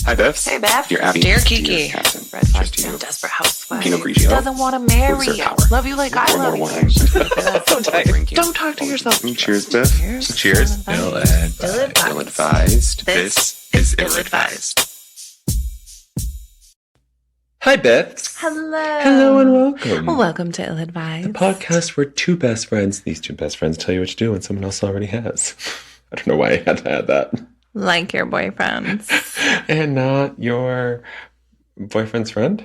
Hi, Biffs. Hey, Beth. Dear Abby. Dear Dear Kiki. Captain. Red flag, Cheers to you. desperate housewife. Pinot Grigio. Doesn't want to marry Booster you. power. Love you like I love you. Don't talk to yourself. Cheers, Biff. Cheers. Ill-advised. Ill-advised. This is ill-advised. Hi, Biffs. Hello. Hello and welcome. Welcome to Ill-advised. The podcast where two best friends, these two best friends, tell you what to do when someone else already has. I don't know why I had to add that. Like your boyfriends. And not your boyfriend's friend?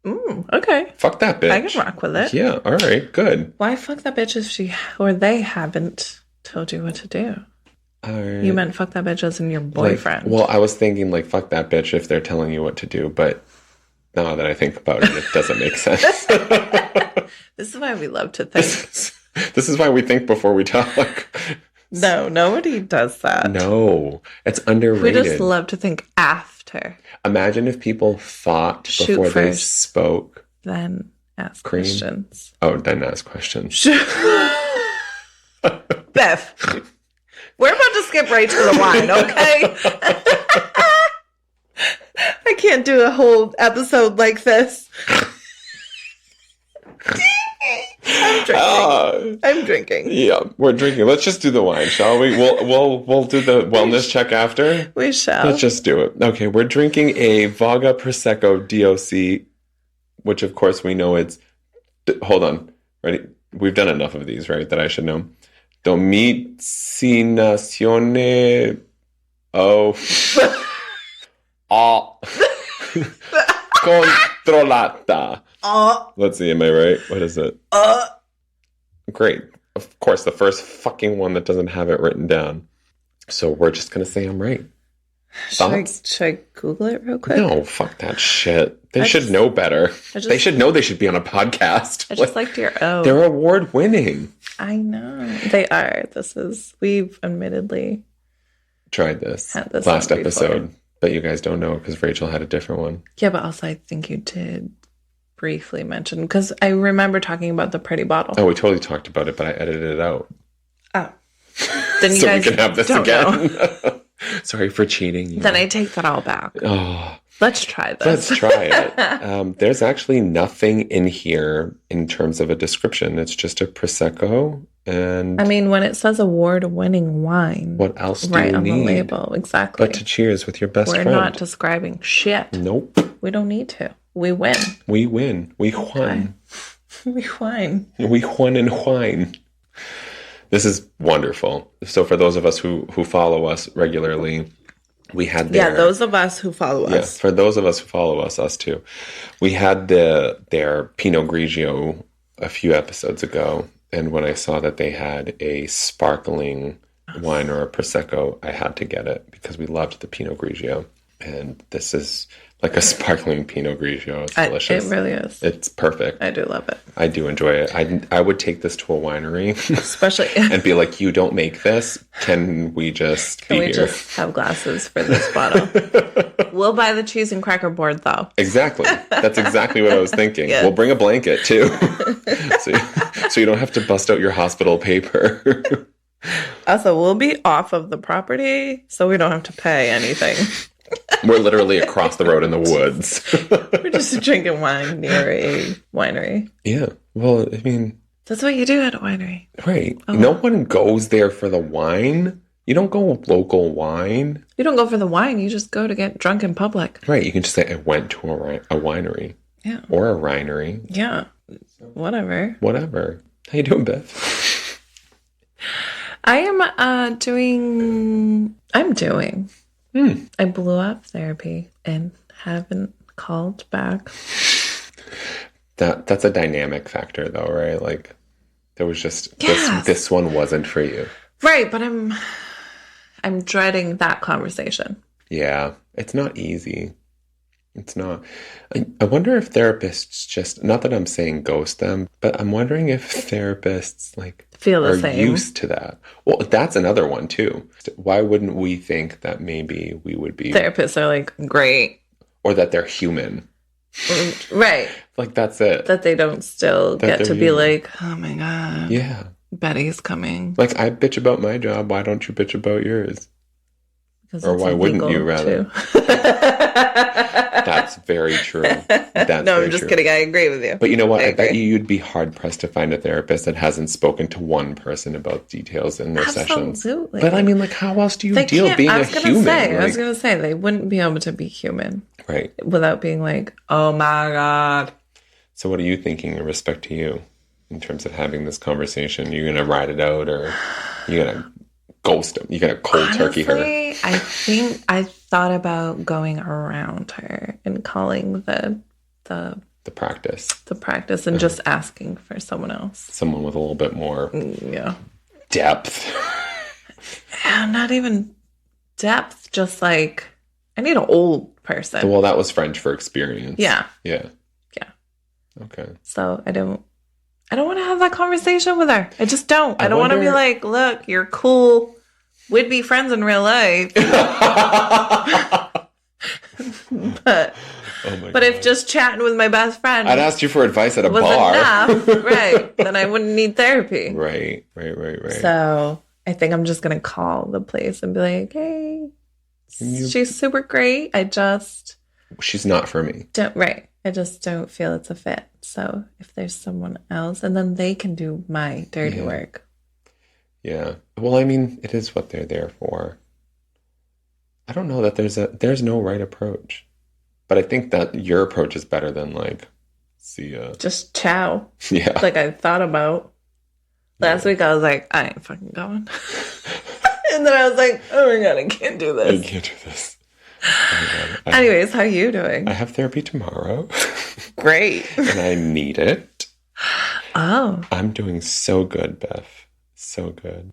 Okay. Fuck that bitch. I can rock with it. Yeah, all right, good. Why fuck that bitch if she or they haven't told you what to do? You meant fuck that bitch as in your boyfriend. Well, I was thinking like fuck that bitch if they're telling you what to do, but now that I think about it, it doesn't make sense. This is why we love to think. This is why we think before we talk. No, nobody does that. No, it's underrated. We just love to think after. Imagine if people thought before they spoke. Then ask questions. Oh, then ask questions. Beth, we're about to skip right to the wine, okay? I can't do a whole episode like this. I'm drinking. Yeah, we're drinking. Let's just do the wine, shall we? We'll do the wellness check after. We shall. Let's just do it. Okay, we're drinking a Vaga Prosecco DOC, which of course we know it's. Hold on, ready? We've done enough of these, right? That I should know. Domicinazione. Controllata. Let's see, am I right? What is it? Great. Of course, the first fucking one that doesn't have it written down. So we're just going to say I'm right. Should I Google it real quick? No, fuck that shit. They should know better. They should know they should be on a podcast. I just liked your O. They're award winning. I know. They are. We've admittedly tried this had this last one episode. before. But you guys don't know because Rachel had a different one. Yeah, but also I think you did briefly mention, because I remember talking about the pretty bottle. Oh, we totally talked about it, but I edited it out. Oh. Then you so guys we can have this don't again. know. Sorry for cheating you. Then I take that all back. Oh, let's try this. Let's try it. There's actually nothing in here in terms of a description. It's just a Prosecco. And I mean, when it says award-winning wine, what else do right you on need? the label, exactly. But to cheers with your best friend. We're not describing shit. Nope. We don't need to. We win. We win. We won. We wine. We won and wine. This is wonderful. So for those of us who follow us regularly, we had those of us who follow us. Yeah, for those of us who follow us too. We had their Pinot Grigio a few episodes ago. And when I saw that they had a sparkling wine or a Prosecco, I had to get it because we loved the Pinot Grigio. And this is like a sparkling Pinot Grigio. It's delicious. It really is. It's perfect. I do love it. I do enjoy it. I would take this to a winery. Especially. And be like, you don't make this. Can we just Can we just have glasses for this bottle? We'll buy the cheese and cracker board, though. Exactly. That's exactly what I was thinking. Yeah. We'll bring a blanket, too. so you don't have to bust out your hospital paper. Also, we'll be off of the property, so we don't have to pay anything. We're literally across the road in the woods. We're just drinking wine near a winery. Yeah. Well, I mean... That's what you do at a winery. Right. Oh. No one goes there for the wine. You don't go with local wine. You don't go for the wine. You just go to get drunk in public. Right. You can just say, I went to a winery. Yeah. Or a winery. Yeah. Whatever. How you doing, Beth? I am doing... I blew up therapy and haven't called back. That's a dynamic factor, though, right? Like, there was just this one wasn't for you, right? But I'm dreading that conversation. Yeah, it's not easy. It's not. I wonder if therapists just, not that I'm saying ghost them, but I'm wondering if therapists like feel the are same. Used to that. Well, that's another one too. Why wouldn't we think that maybe we would be therapists are like great, or that they're human? Right. Like that's it. That they don't still get to be human. Like, oh my God. Yeah. Betty's coming. Like I bitch about my job. Why don't you bitch about yours? Because or why wouldn't you rather? That's very true. I'm just kidding. I agree with you. But you know what? I bet you'd be hard pressed to find a therapist that hasn't spoken to one person about details in their sessions. Absolutely. But I mean, like, how else do you deal being a human? I was going to say, they wouldn't be able to be human. Right. Without being like, oh my God. So what are you thinking in respect to you in terms of having this conversation? You're going to ride it out, or you're going to ghost him? You're going to cold turkey her? I think I thought about going around her and calling the practice and just asking for someone else. Someone with a little bit more depth. Not even depth, just like, I need an old person. Well, that was French for experience. Yeah. Okay. So I don't want to have that conversation with her. I just don't. I don't want to be like, look, you're cool. We'd be friends in real life. But if just chatting with my best friend, I'd ask you for advice at a bar. Enough, right? Then I wouldn't need therapy. Right. So I think I'm just gonna call the place and be like, hey, she's super great. She's not for me. I just don't feel it's a fit. So if there's someone else, and then they can do my dirty work. Yeah. Well, I mean, it is what they're there for. I don't know that there's no right approach. But I think that your approach is better than, like, see ya. Just ciao. Yeah. Like I thought about. Last week I was like, I ain't fucking going. And then I was like, oh my God, I can't do this. I can't do this. Oh, anyways, how are you doing? I have therapy tomorrow. Great. And I need it. Oh. I'm doing so good, Beth. So good.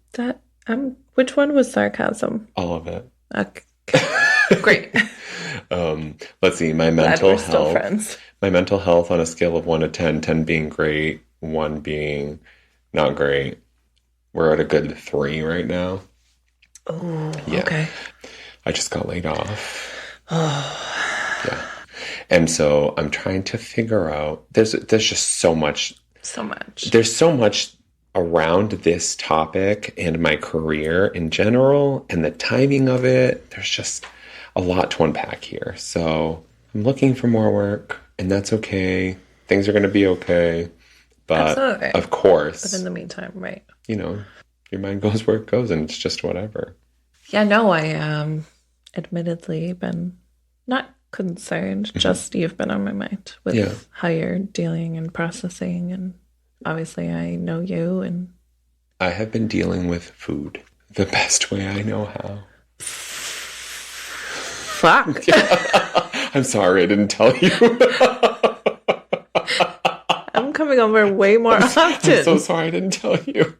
Which one was sarcasm? All of it. Okay. Great. Let's see. My mental health. Still friends. My mental health on a scale of 1 to 10, 10 being great, 1 being not great. We're at a good 3 right now. Oh, yeah. Okay. I just got laid off. Oh. Yeah. And so I'm trying to figure out, there's just so much. So much. There's so much around this topic and my career in general and the timing of it. There's just a lot to unpack here. So I'm looking for more work, and that's okay. Things are going to be okay. But absolutely. Of course. But in the meantime, right. You know, your mind goes where it goes, and it's just whatever. Yeah, no, I admittedly been not concerned, just you've been on my mind with how you're dealing and processing, and obviously I know you, and I have been dealing with food the best way I know how. Fuck. I'm sorry I didn't tell you. I'm coming over way more often. I'm so sorry I didn't tell you.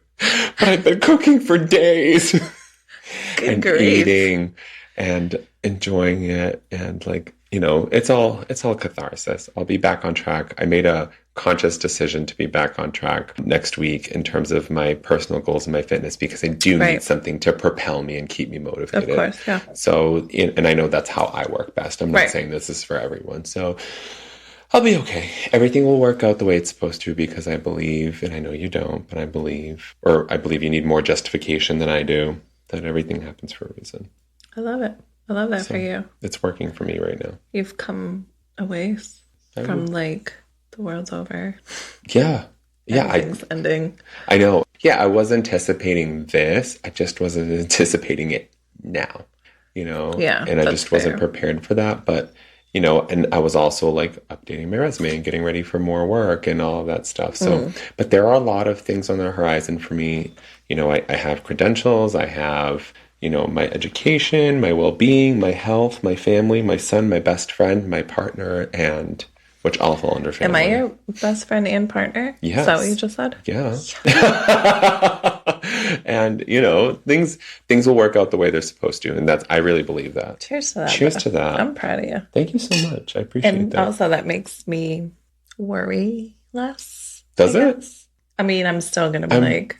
But I've been cooking for days. And grief. Eating and enjoying it, and, like, you know, it's all catharsis. I'll be back on track. I made a conscious decision to be back on track next week in terms of my personal goals and my fitness, because I do need something to propel me and keep me motivated. Of course, yeah. So, and I know that's how I work best. I'm not saying this is for everyone. So I'll be okay. Everything will work out the way it's supposed to, because I believe, and I know you don't, but I believe you need more justification than I do, that everything happens for a reason. I love it. I love that for you. It's working for me right now. You've come a ways from, like, the world's over. Yeah. Yeah. Everything's ending. I know. Yeah, I was anticipating this. I just wasn't anticipating it now, you know? Yeah. And I just wasn't prepared for that. But, you know, and I was also, like, updating my resume and getting ready for more work and all of that stuff. So, but there are a lot of things on the horizon for me. You know, I have credentials. I have, you know, my education, my well-being, my health, my family, my son, my best friend, my partner, and which all fall under family. Am I your best friend and partner? Yes. Is that what you just said? Yeah. And, you know, things will work out the way they're supposed to. And I really believe that. Cheers to that. Cheers to that. I'm proud of you. Thank you so much. I appreciate that. And also that makes me worry less. Does it? I mean, I'm still going to be like,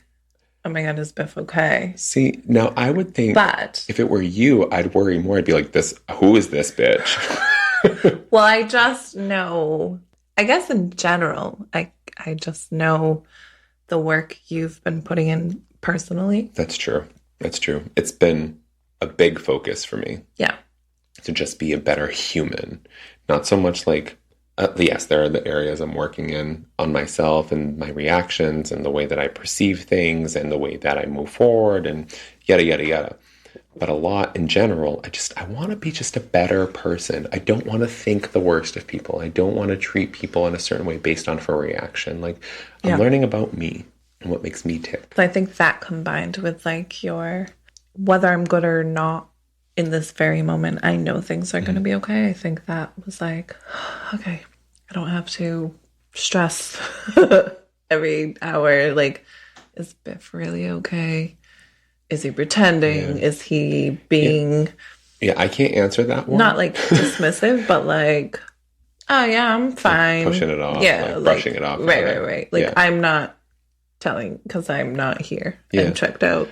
oh my God, is Biff okay? See, now I would think, but if it were you, I'd worry more. I'd be like, who is this bitch? Well, I just know, I guess in general, I just know the work you've been putting in personally. That's true. It's been a big focus for me. Yeah. To just be a better human. Not so much like, yes, there are the areas I'm working in on myself and my reactions and the way that I perceive things and the way that I move forward and yada, yada, yada. But a lot in general, I want to be just a better person. I don't want to think the worst of people. I don't want to treat people in a certain way based on her reaction. Like, I'm learning about me and what makes me tick. So I think that combined with like whether I'm good or not in this very moment, I know things are going to be okay. I think that was like, okay, I don't have to stress every hour. Like, is Biff really okay? Is he pretending? Yeah. Is he being... Yeah, I can't answer that one. Not like dismissive, but like, oh yeah, I'm fine. Like pushing it off. Yeah. Like brushing it off. Right. Like, I'm not telling because I'm not here. Yeah. I'm checked out.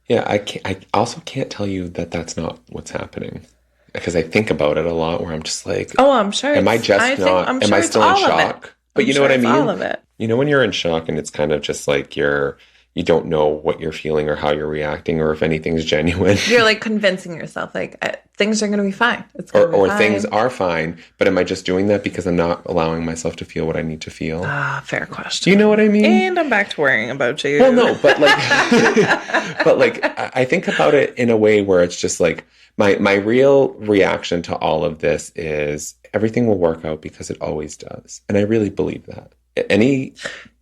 Yeah, I also can't tell you that that's not what's happening. Because I think about it a lot where I'm just like... Oh, I'm sure. Am I still in shock? But you know what I mean? All of it. You know when you're in shock and it's kind of just like you don't know what you're feeling or how you're reacting or if anything's genuine. You're like convincing yourself like things are going to be fine. It's gonna be fine. Things are fine, but am I just doing that because I'm not allowing myself to feel what I need to feel? Fair question. Do you know what I mean? And I'm back to worrying about you. Well, no, but like, I think about it in a way where it's just like my real reaction to all of this is everything will work out because it always does. And I really believe that. Any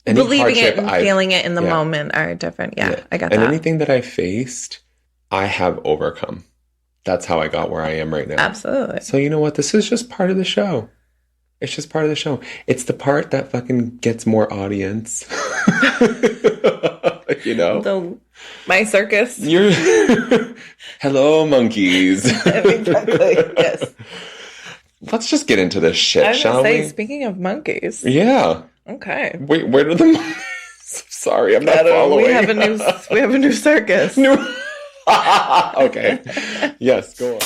believing it and feeling it in the moment are different. Yeah, I got that. And anything that I faced, I have overcome. That's how I got where I am right now. Absolutely. So you know what? This is just part of the show. It's just part of the show. It's the part that fucking gets more audience. You know? My circus. Hello, monkeys. Exactly, yes. Let's just get into this shit, shall we? Speaking of monkeys. Yeah. Okay. Wait, where are the monkeys? Sorry, I'm not following. We have a new circus. Okay. Yes, go on.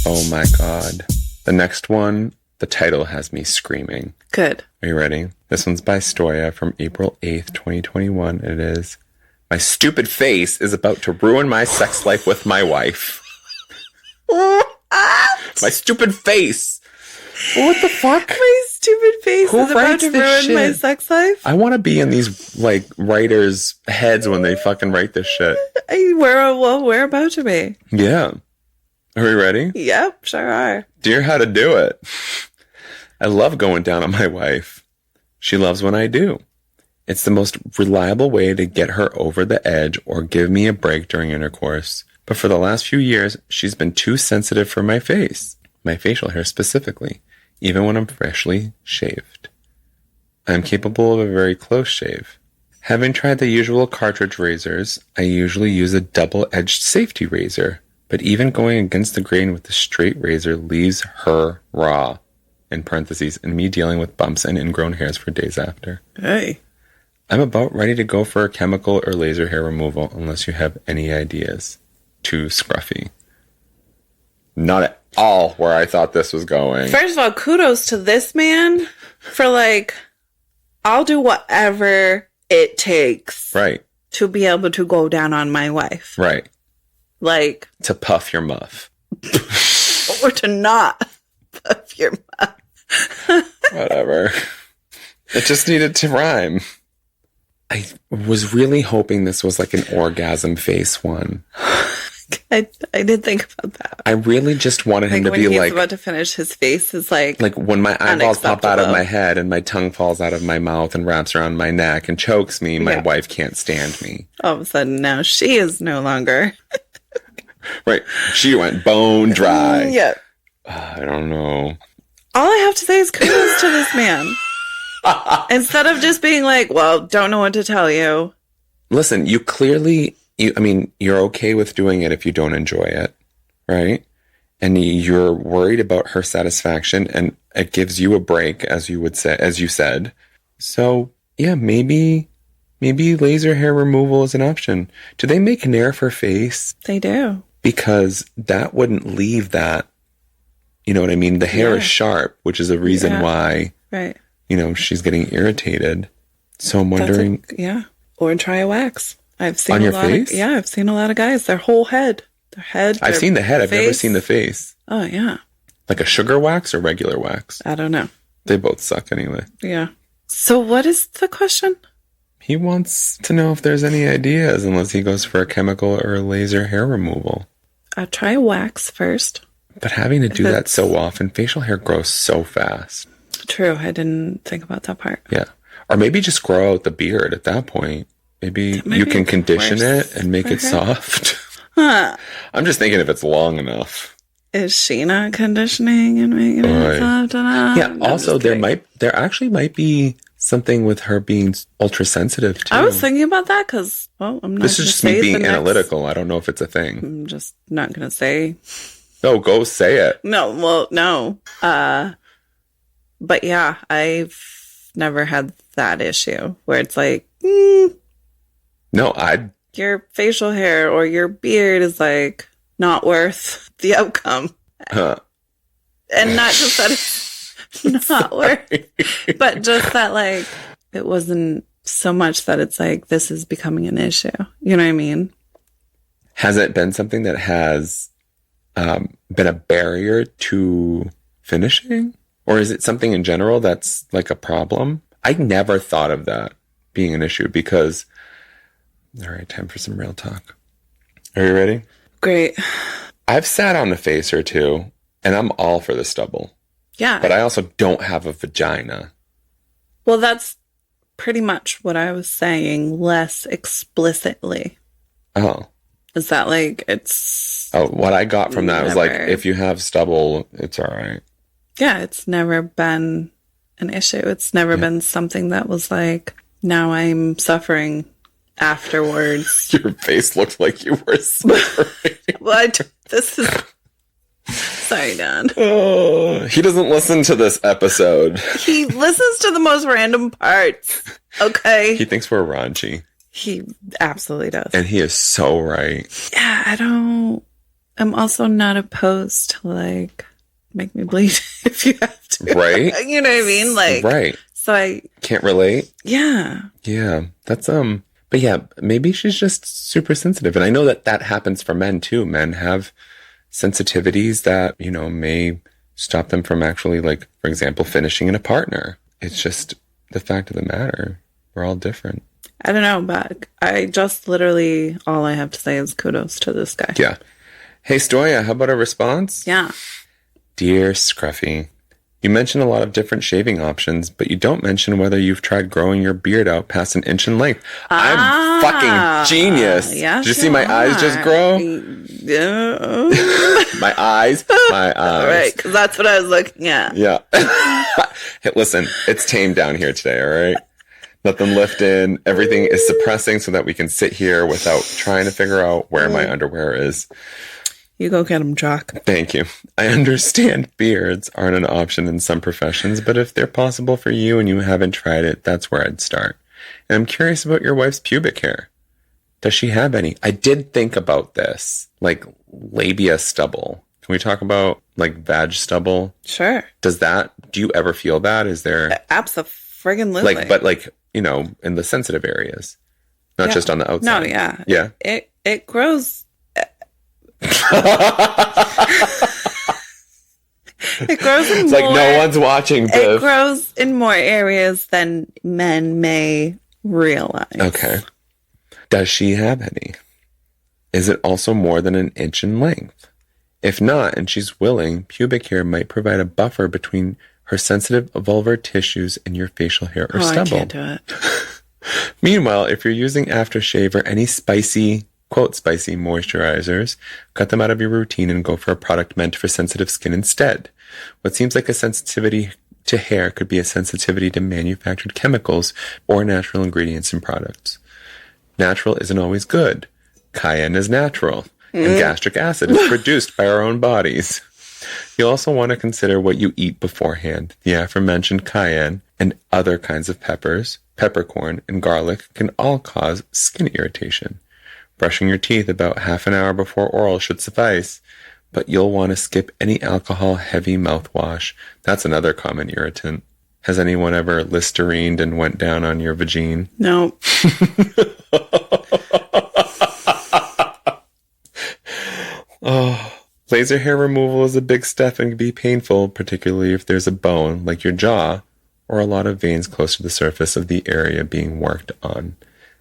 Oh my God. The next one, the title has me screaming. Good. Are you ready? This one's by Stoya from April 8th, 2021. It is, my stupid face is about to ruin my sex life with my wife. My stupid face. What the fuck? My stupid face is about to ruin my sex life? I want to be in these, like, writers' heads when they fucking write this shit. We're about to be. Yeah. Are we ready? Yep, sure are. Dear how to do it. I love going down on my wife. She loves when I do. It's the most reliable way to get her over the edge or give me a break during intercourse. But for the last few years, she's been too sensitive for my face. My facial hair specifically, even when I'm freshly shaved. I'm capable of a very close shave. Having tried the usual cartridge razors, I usually use a double-edged safety razor, but even going against the grain with the straight razor leaves her raw, in parentheses, and me dealing with bumps and ingrown hairs for days after. Hey. I'm about ready to go for a chemical or laser hair removal unless you have any ideas. Too scruffy. Not at all where I thought this was going. First of all, kudos to this man for like, I'll do whatever it takes. Right. To be able to go down on my wife. Right. Like. To puff your muff. Or to not puff your muff. Whatever. It just needed to rhyme. I was really hoping this was like an orgasm face one. I did think about that. I really just wanted him to be like... when he's about to finish, his face is like... Like when my eyeballs pop out of my head and my tongue falls out of my mouth and wraps around my neck and chokes me, my wife can't stand me. All of a sudden now she is no longer... Right. She went bone dry. Yeah. I don't know. All I have to say is kudos to this man. Instead of just being like, well, don't know what to tell you. Listen, you clearly... you're okay with doing it if you don't enjoy it, right? And you're worried about her satisfaction, and it gives you a break, as you said. So, yeah, maybe laser hair removal is an option. Do they make Nair for face? They do. Because that wouldn't leave that, you know what I mean? The hair is sharp, which is a reason why, right? She's getting irritated. So I'm wondering... Or try a wax. I've seen On a your lot face? I've seen a lot of guys. Their whole head. I've seen the head. I've never seen the face. Oh, yeah. Like a sugar wax or regular wax? I don't know. They both suck anyway. Yeah. So what is the question? He wants to know if there's any ideas, unless he goes for a chemical or laser hair removal. I'll try wax first. But having to do that so often, facial hair grows so fast. True. I didn't think about that part. Yeah. Or maybe just grow out the beard at that point. Maybe you can condition it and make it soft. Huh. I'm just thinking if it's long enough. Is she not conditioning and making it soft enough? Yeah. Also, there actually might be something with her being ultra sensitive too. I was thinking about that because, well, I'm not. This is just me being analytical. I don't know if it's a thing. I'm just not going to say. No, go say it. No, well, no. But yeah, I've never had that issue where it's like, no, your facial hair or your beard is like not worth the outcome. And not just that it's not worth, but just that like it wasn't so much that it's like this is becoming an issue. You know what I mean? Has it been something that has been a barrier to finishing? Or is it something in general that's like a problem? I never thought of that being an issue because... All right, time for some real talk. Are you ready? Great. I've sat on a face or two, and I'm all for the stubble. Yeah. But I also don't have a vagina. Well, that's pretty much what I was saying, less explicitly. Oh. Is that like it's... Oh, what I got from that was like, if you have stubble, it's all right. Yeah, it's never been an issue. It's never been something that was like, now I'm afterwards. Your face looked like you were suffering. This is... Sorry, Dan. Oh, he doesn't listen to this episode. He listens to the most random parts. Okay? He thinks we're raunchy. He absolutely does. And he is so right. Yeah, I'm also not opposed to like... make me bleed if you have to. Right? You know what I mean? Like, right. So I can't relate. Yeah. Yeah. That's but yeah, maybe she's just super sensitive. And I know that happens for men too. Men have sensitivities that, may stop them from actually, like, for example, finishing in a partner. It's just the fact of the matter. We're all different. I don't know, but I just literally, all I have to say is kudos to this guy. Yeah. Hey, Stoya, how about a response? Yeah. Dear Scruffy, you mention a lot of different shaving options, but you don't mention whether you've tried growing your beard out past an inch in length. I'm fucking genius. Yes, Did you see my eyes just grow? Yeah. My eyes. Right, because that's what I was looking at. Yeah. Hey, listen, it's tame down here today, all right? Nothing lifting. Everything is suppressing so that we can sit here without trying to figure out where my underwear is. You go get them, Jock. Thank you. I understand beards aren't an option in some professions, but if they're possible for you and you haven't tried it, that's where I'd start. And I'm curious about your wife's pubic hair. Does she have any? I did think about this, like labia stubble. Can we talk about like vag stubble? Sure. Do you ever feel that? Is there... Abso-friggin-lutely. Like, but like, in the sensitive areas, not just on the outside. No, yeah. Yeah. It grows... It grows in it's more, like no one's watching, Biff. It grows in more areas than men may realize. Okay. Does she have any? Is it also more than an inch in length? If not, and she's willing, pubic hair might provide a buffer between her sensitive vulvar tissues and your facial hair or stubble. I can't do it. Meanwhile, if you're using aftershave or any spicy, quote, spicy moisturizers, cut them out of your routine and go for a product meant for sensitive skin instead. What seems like a sensitivity to hair could be a sensitivity to manufactured chemicals or natural ingredients in products. Natural isn't always good. Cayenne is natural, and gastric acid is produced by our own bodies. You'll also want to consider what you eat beforehand. The aforementioned cayenne and other kinds of peppers, peppercorn, and garlic can all cause skin irritation. Brushing your teeth about half an hour before oral should suffice, but you'll want to skip any alcohol-heavy mouthwash. That's another common irritant. Has anyone ever Listerine'd and went down on your vagine? No. Laser hair removal is a big step and can be painful, particularly if there's a bone, like your jaw, or a lot of veins close to the surface of the area being worked on.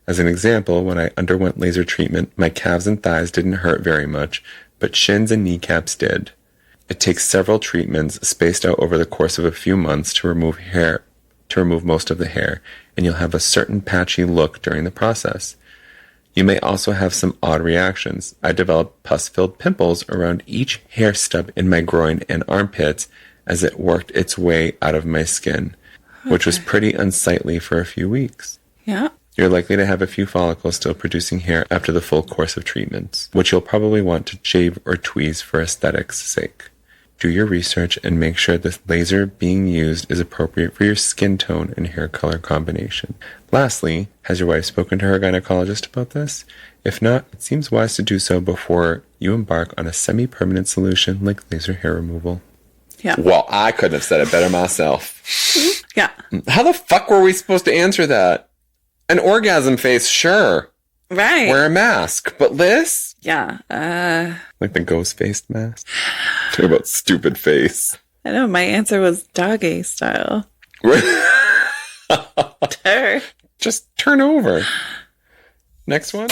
As an example, when I underwent laser treatment, my calves and thighs didn't hurt very much, but shins and kneecaps did. It takes several treatments spaced out over the course of a few months to remove most of the hair, and you'll have a certain patchy look during the process. You may also have some odd reactions. I developed pus-filled pimples around each hair stub in my groin and armpits as it worked its way out of my skin, which was pretty unsightly for a few weeks. Yeah. You're likely to have a few follicles still producing hair after the full course of treatments, which you'll probably want to shave or tweeze for aesthetics' sake. Do your research and make sure the laser being used is appropriate for your skin tone and hair color combination. Lastly, has your wife spoken to her gynecologist about this? If not, it seems wise to do so before you embark on a semi-permanent solution like laser hair removal. Yeah. Well, I couldn't have said it better myself. Yeah. How the fuck were we supposed to answer that? An orgasm face, sure. Right. Wear a mask. But this? Yeah. Like the ghost-faced mask? Talk about stupid face. I know, my answer was doggy style. Just turn over. Next one.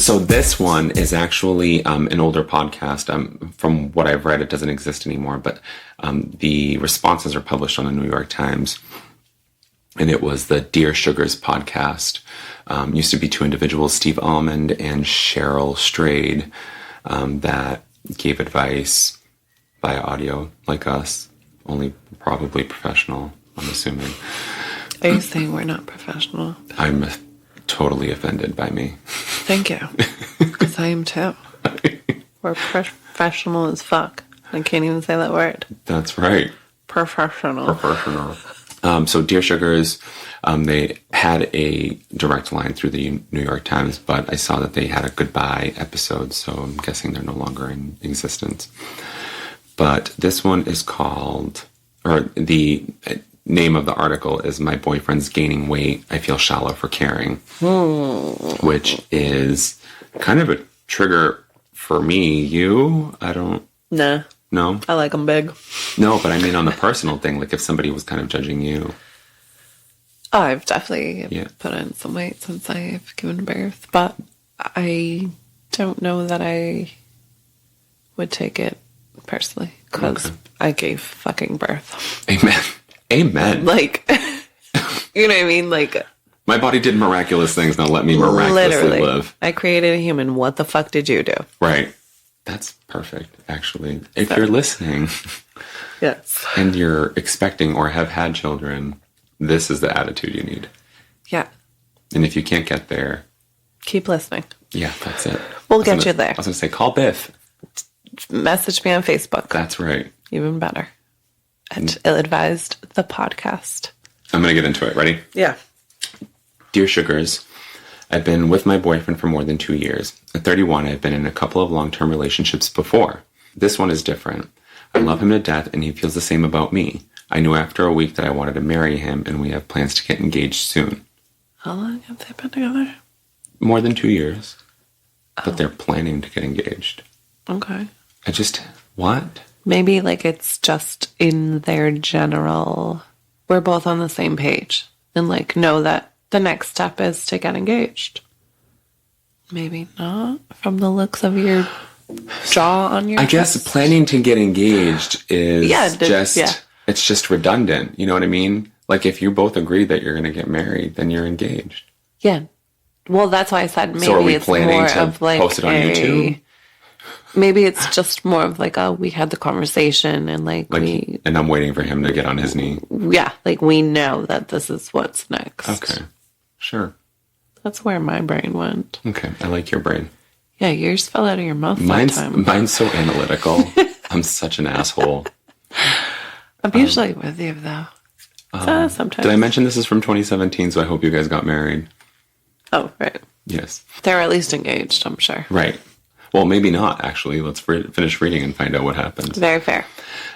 So this one is actually an older podcast. From what I've read, it doesn't exist anymore, but the responses are published on the New York Times. And it was the Dear Sugars podcast. Used to be two individuals, Steve Almond and Cheryl Strayed, that gave advice via audio like us, only probably professional, I'm assuming. Are you saying we're not professional? I'm totally offended by me. Thank you. Because I am too. We're professional as fuck. I can't even say that word. That's right. Professional. So Dear Sugars, they had a direct line through the New York Times, but I saw that they had a goodbye episode, so I'm guessing they're no longer in existence. But this one is called, or the name of the article is My Boyfriend's Gaining Weight, I Feel Shallow for Caring, which is kind of a trigger for me. You? I don't... Nah. No? I like them big. No, but I mean on the personal thing, like if somebody was kind of judging you. Oh, I've definitely put on some weight since I've given birth, but I don't know that I would take it personally because I gave fucking birth. Amen. Amen. Like, you know what I mean? Like, my body did miraculous things. Now let me miraculously live. I created a human. What the fuck did you do? Right. That's perfect, actually. If you're listening, yes, and you're expecting or have had children, this is the attitude you need. Yeah. And if you can't get there, keep listening. Yeah, that's it. We'll get you there. I was going to say, call Biff. Message me on Facebook. That's right. Even better. At illadvisedthepodcast. I'm going to get into it. Ready? Yeah. Dear Sugars, I've been with my boyfriend for more than 2 years. At 31, I've been in a couple of long-term relationships before. This one is different. I love him to death, and he feels the same about me. I knew after a week that I wanted to marry him, and we have plans to get engaged soon. How long have they been together? More than 2 years. But they're planning to get engaged. Okay. What? Maybe like it's just in their general, we're both on the same page. And like know that the next step is to get engaged. Maybe not from the looks of your jaw on your chest. Guess planning to get engaged is it's just redundant. You know what I mean? Like if you both agree that you're going to get married, then you're engaged. Yeah. Well, that's why I said maybe so are we it's planning more to of like post it on YouTube? Maybe it's just more of like we had the conversation and and I'm waiting for him to get on his knee. Yeah, like we know that this is what's next. Okay, sure. That's where my brain went. Okay, I like your brain. Yeah, yours fell out of your mouth mine's, that time. Mine's so analytical. I'm such an asshole. I'm usually with you, though. Sometimes. Did I mention this is from 2017, so I hope you guys got married? Oh, right. Yes. They're at least engaged, I'm sure. Right. Well, maybe not, actually. Let's finish reading and find out what happens. Very fair.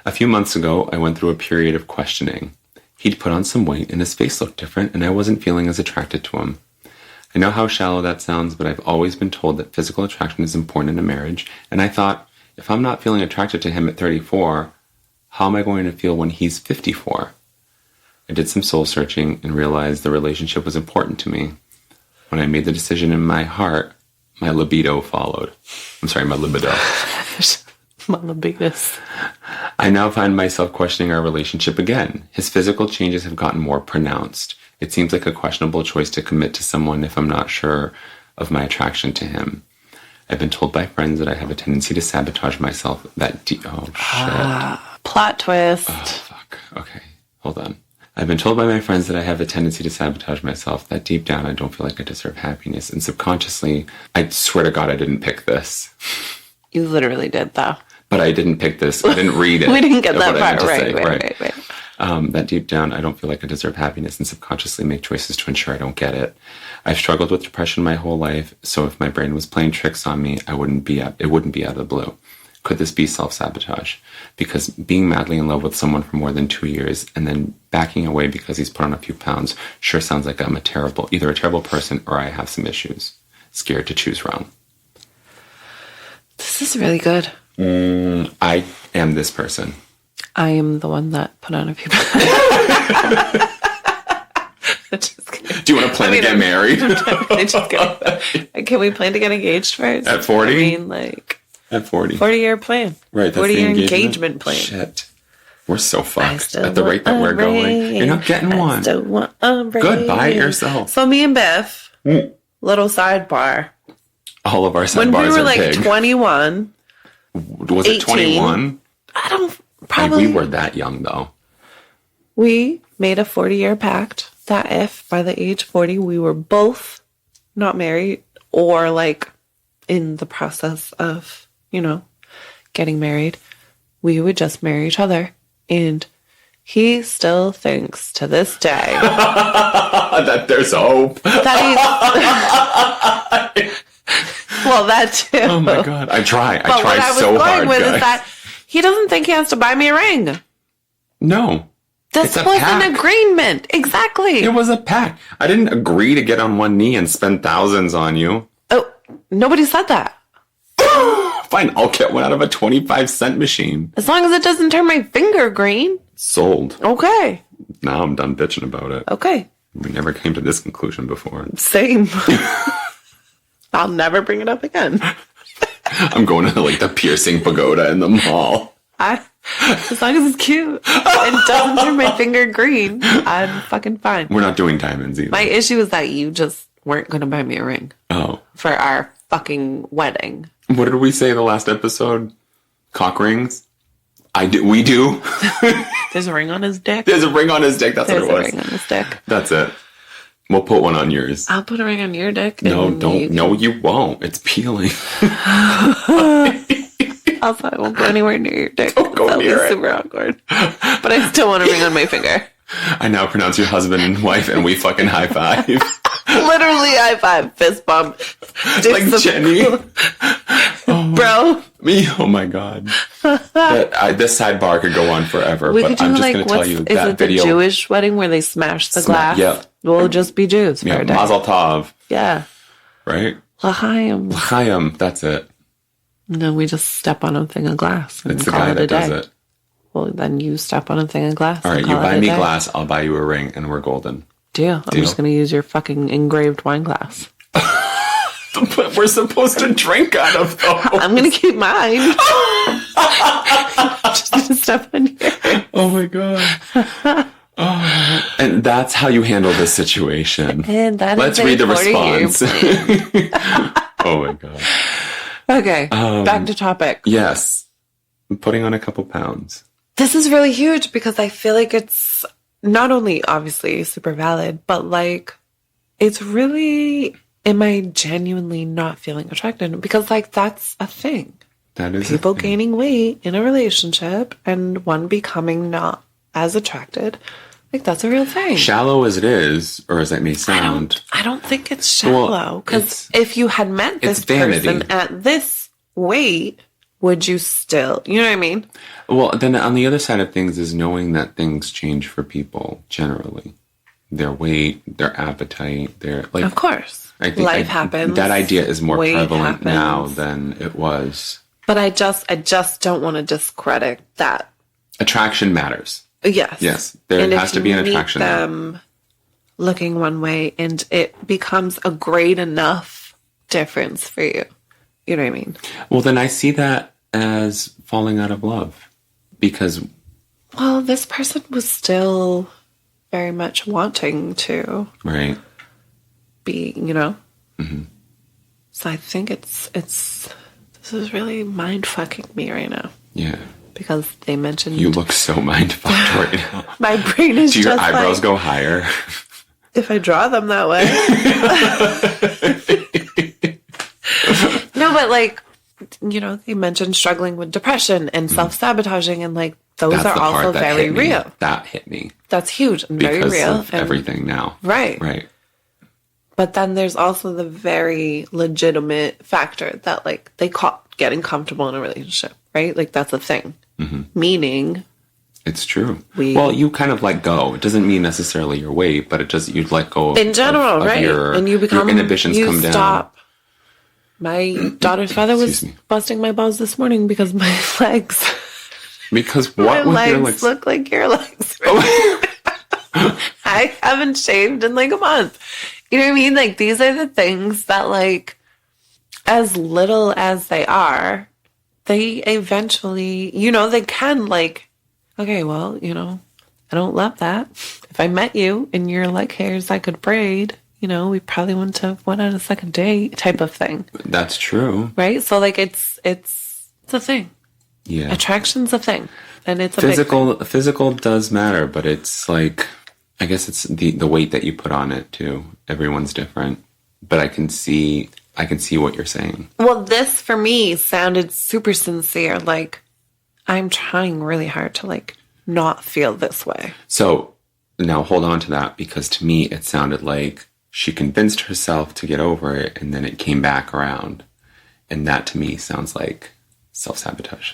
A few months ago, I went through a period of questioning. He'd put on some weight and his face looked different, and I wasn't feeling as attracted to him. I know how shallow that sounds, but I've always been told that physical attraction is important in a marriage. And I thought, if I'm not feeling attracted to him at 34, how am I going to feel when he's 54? I did some soul searching and realized the relationship was important to me. When I made the decision in my heart, my libido followed. I'm sorry, my libido. My libidus. I now find myself questioning our relationship again. His physical changes have gotten more pronounced. It seems like a questionable choice to commit to someone if I'm not sure of my attraction to him. I've been told by friends that I have a tendency to sabotage myself. Oh, shit. Plot twist. Oh, fuck. Okay, hold on. I've been told by my friends that I have a tendency to sabotage myself, that deep down I don't feel like I deserve happiness. And subconsciously, I swear to God I didn't pick this. You literally did, though. But I didn't pick this. I didn't read it. We didn't get that part. Right. That deep down, I don't feel like I deserve happiness and subconsciously make choices to ensure I don't get it. I've struggled with depression my whole life, so if my brain was playing tricks on me, it wouldn't be out of the blue. Could this be self-sabotage? Because being madly in love with someone for more than 2 years and then backing away because he's put on a few pounds sure sounds like I'm either a terrible person or I have some issues. Scared to choose wrong. This is really good. I am this person. I am the one that put on a few pounds. Just kidding. Do you want to plan to get married? I'm just kidding. Can we plan to get engaged first? At 40? I mean, like... At 40. 40-year plan. Right, that's 40-year the engagement plan. Shit. We're so fucked at the rate that we're going. You're not getting one. Still want a ring. Goodbye yourself. So me and Biff, little sidebar. All of our sidebars are When we were like big. 21... Was it 21? I don't... Probably. We were that young, though. We made a 40-year pact that if by the age 40 we were both not married or like in the process of, getting married, we would just marry each other. And he still thinks to this day that there's hope. That well, that too. Oh my God. I try so hard. But what I was going with is that he doesn't think he has to buy me a ring. No. This was an agreement. Exactly. It was a pact. I didn't agree to get on one knee and spend thousands on you. Oh, nobody said that. Fine, I'll get one out of a 25-cent machine. As long as it doesn't turn my finger green. Sold. Okay. Now I'm done bitching about it. Okay. We never came to this conclusion before. Same. I'll never bring it up again. I'm going to like the piercing pagoda in the mall. As long as it's cute and doesn't turn my finger green, I'm fucking fine. We're not doing diamonds either. My issue is that you just weren't going to buy me a ring. Oh. For our fucking wedding. What did we say in the last episode? Cock rings? We do. There's a ring on his dick. There's a ring on his dick. That's what it was. There's a ring on his dick. That's it. We'll put one on yours. I'll put a ring on your dick. No, don't. No, you won't. It's peeling. Also, I won't go anywhere near your dick. Don't go near it. Super awkward. But I still want a ring on my finger. I now pronounce you husband and wife, and we fucking high five. Literally high five, fist bump. Like Jenny. Bro. Me? Oh my God. This sidebar could go on forever, but I'm just going to tell you that video. Is it the Jewish wedding where they smash the glass? Yeah. We'll just be Jews for a day. Mazel tov. Yeah. Right? L'chaim. L'chaim. That's it. No, we just step on a thing of glass. It's the guy that does it. Well, then you step on a thing of glass. All right, you buy me glass, I'll buy you a ring, and we're golden. Deal. I'm just going to use your fucking engraved wine glass. But we're supposed to drink out of those. I'm going to keep mine. I'm just going to step on yours. Oh my God. Oh, and that's how you handle this situation. And that Let's read the response. Oh my God. Okay, back to topic. Yes. I'm putting on a couple pounds. This is really huge because I feel like it's not only obviously super valid, but like it's really, am I genuinely not feeling attracted? Because like that's a thing. That is people gaining weight in a relationship and one becoming not as attracted. Like that's a real thing. Shallow as it is, or as that may sound. I don't think it's shallow. Because if you had met this person at this weight, would you still, you know what I mean? Well, then on the other side of things is knowing that things change for people generally. Their weight, their appetite, their like. Of course. I think life happens. That idea is more Weight prevalent happens. now than it was. But I just don't want to discredit that. Attraction matters. Yes. Yes. There and has to be an if you meet attraction there. them looking one way and it becomes a great enough difference for you. You know what I mean? Well, then I see that as falling out of love because... Well, this person was still very much wanting to Right. be, you know? Mm-hmm. So I think it's this is really mind-fucking me right now. Yeah. Because they mentioned... You look so mind-fucked right now. My brain is Do your just eyebrows like, go higher? if I draw them that way. No, but like, you know, they mentioned struggling with depression and self-sabotaging, and like those That's are the also part that very hit me. real. That hit me. That's huge and very Because real. of everything now. Right. Right. But then there's also the very legitimate factor that like they call getting comfortable in a relationship, right? Like that's a thing. Mm-hmm. Meaning... It's true. Well, you kind of let go. It doesn't mean necessarily your weight, but it just you let go in general, of right? and you become your inhibitions come down. My daughter's father was Excuse me. busting my balls this morning because my legs, Because my what with legs your legs? look like your legs. Right? I haven't shaved in like a month. You know what I mean? Like these are the things that, like, as little as they are, they eventually, you know, they can like. Okay, well, you know, I don't love that. If I met you and your leg hairs I could braid, you know, we probably wouldn't have went on a second date type of thing. That's true. Right? So like it's a thing. Yeah. Attraction's a thing. And it's a Physical does matter, but it's like I guess it's the weight that you put on it too. Everyone's different. But I can see what you're saying. Well, this for me sounded super sincere, like I'm trying really hard to like not feel this way. So now hold on to that, because to me it sounded like she convinced herself to get over it and then it came back around. And that to me sounds like self-sabotage.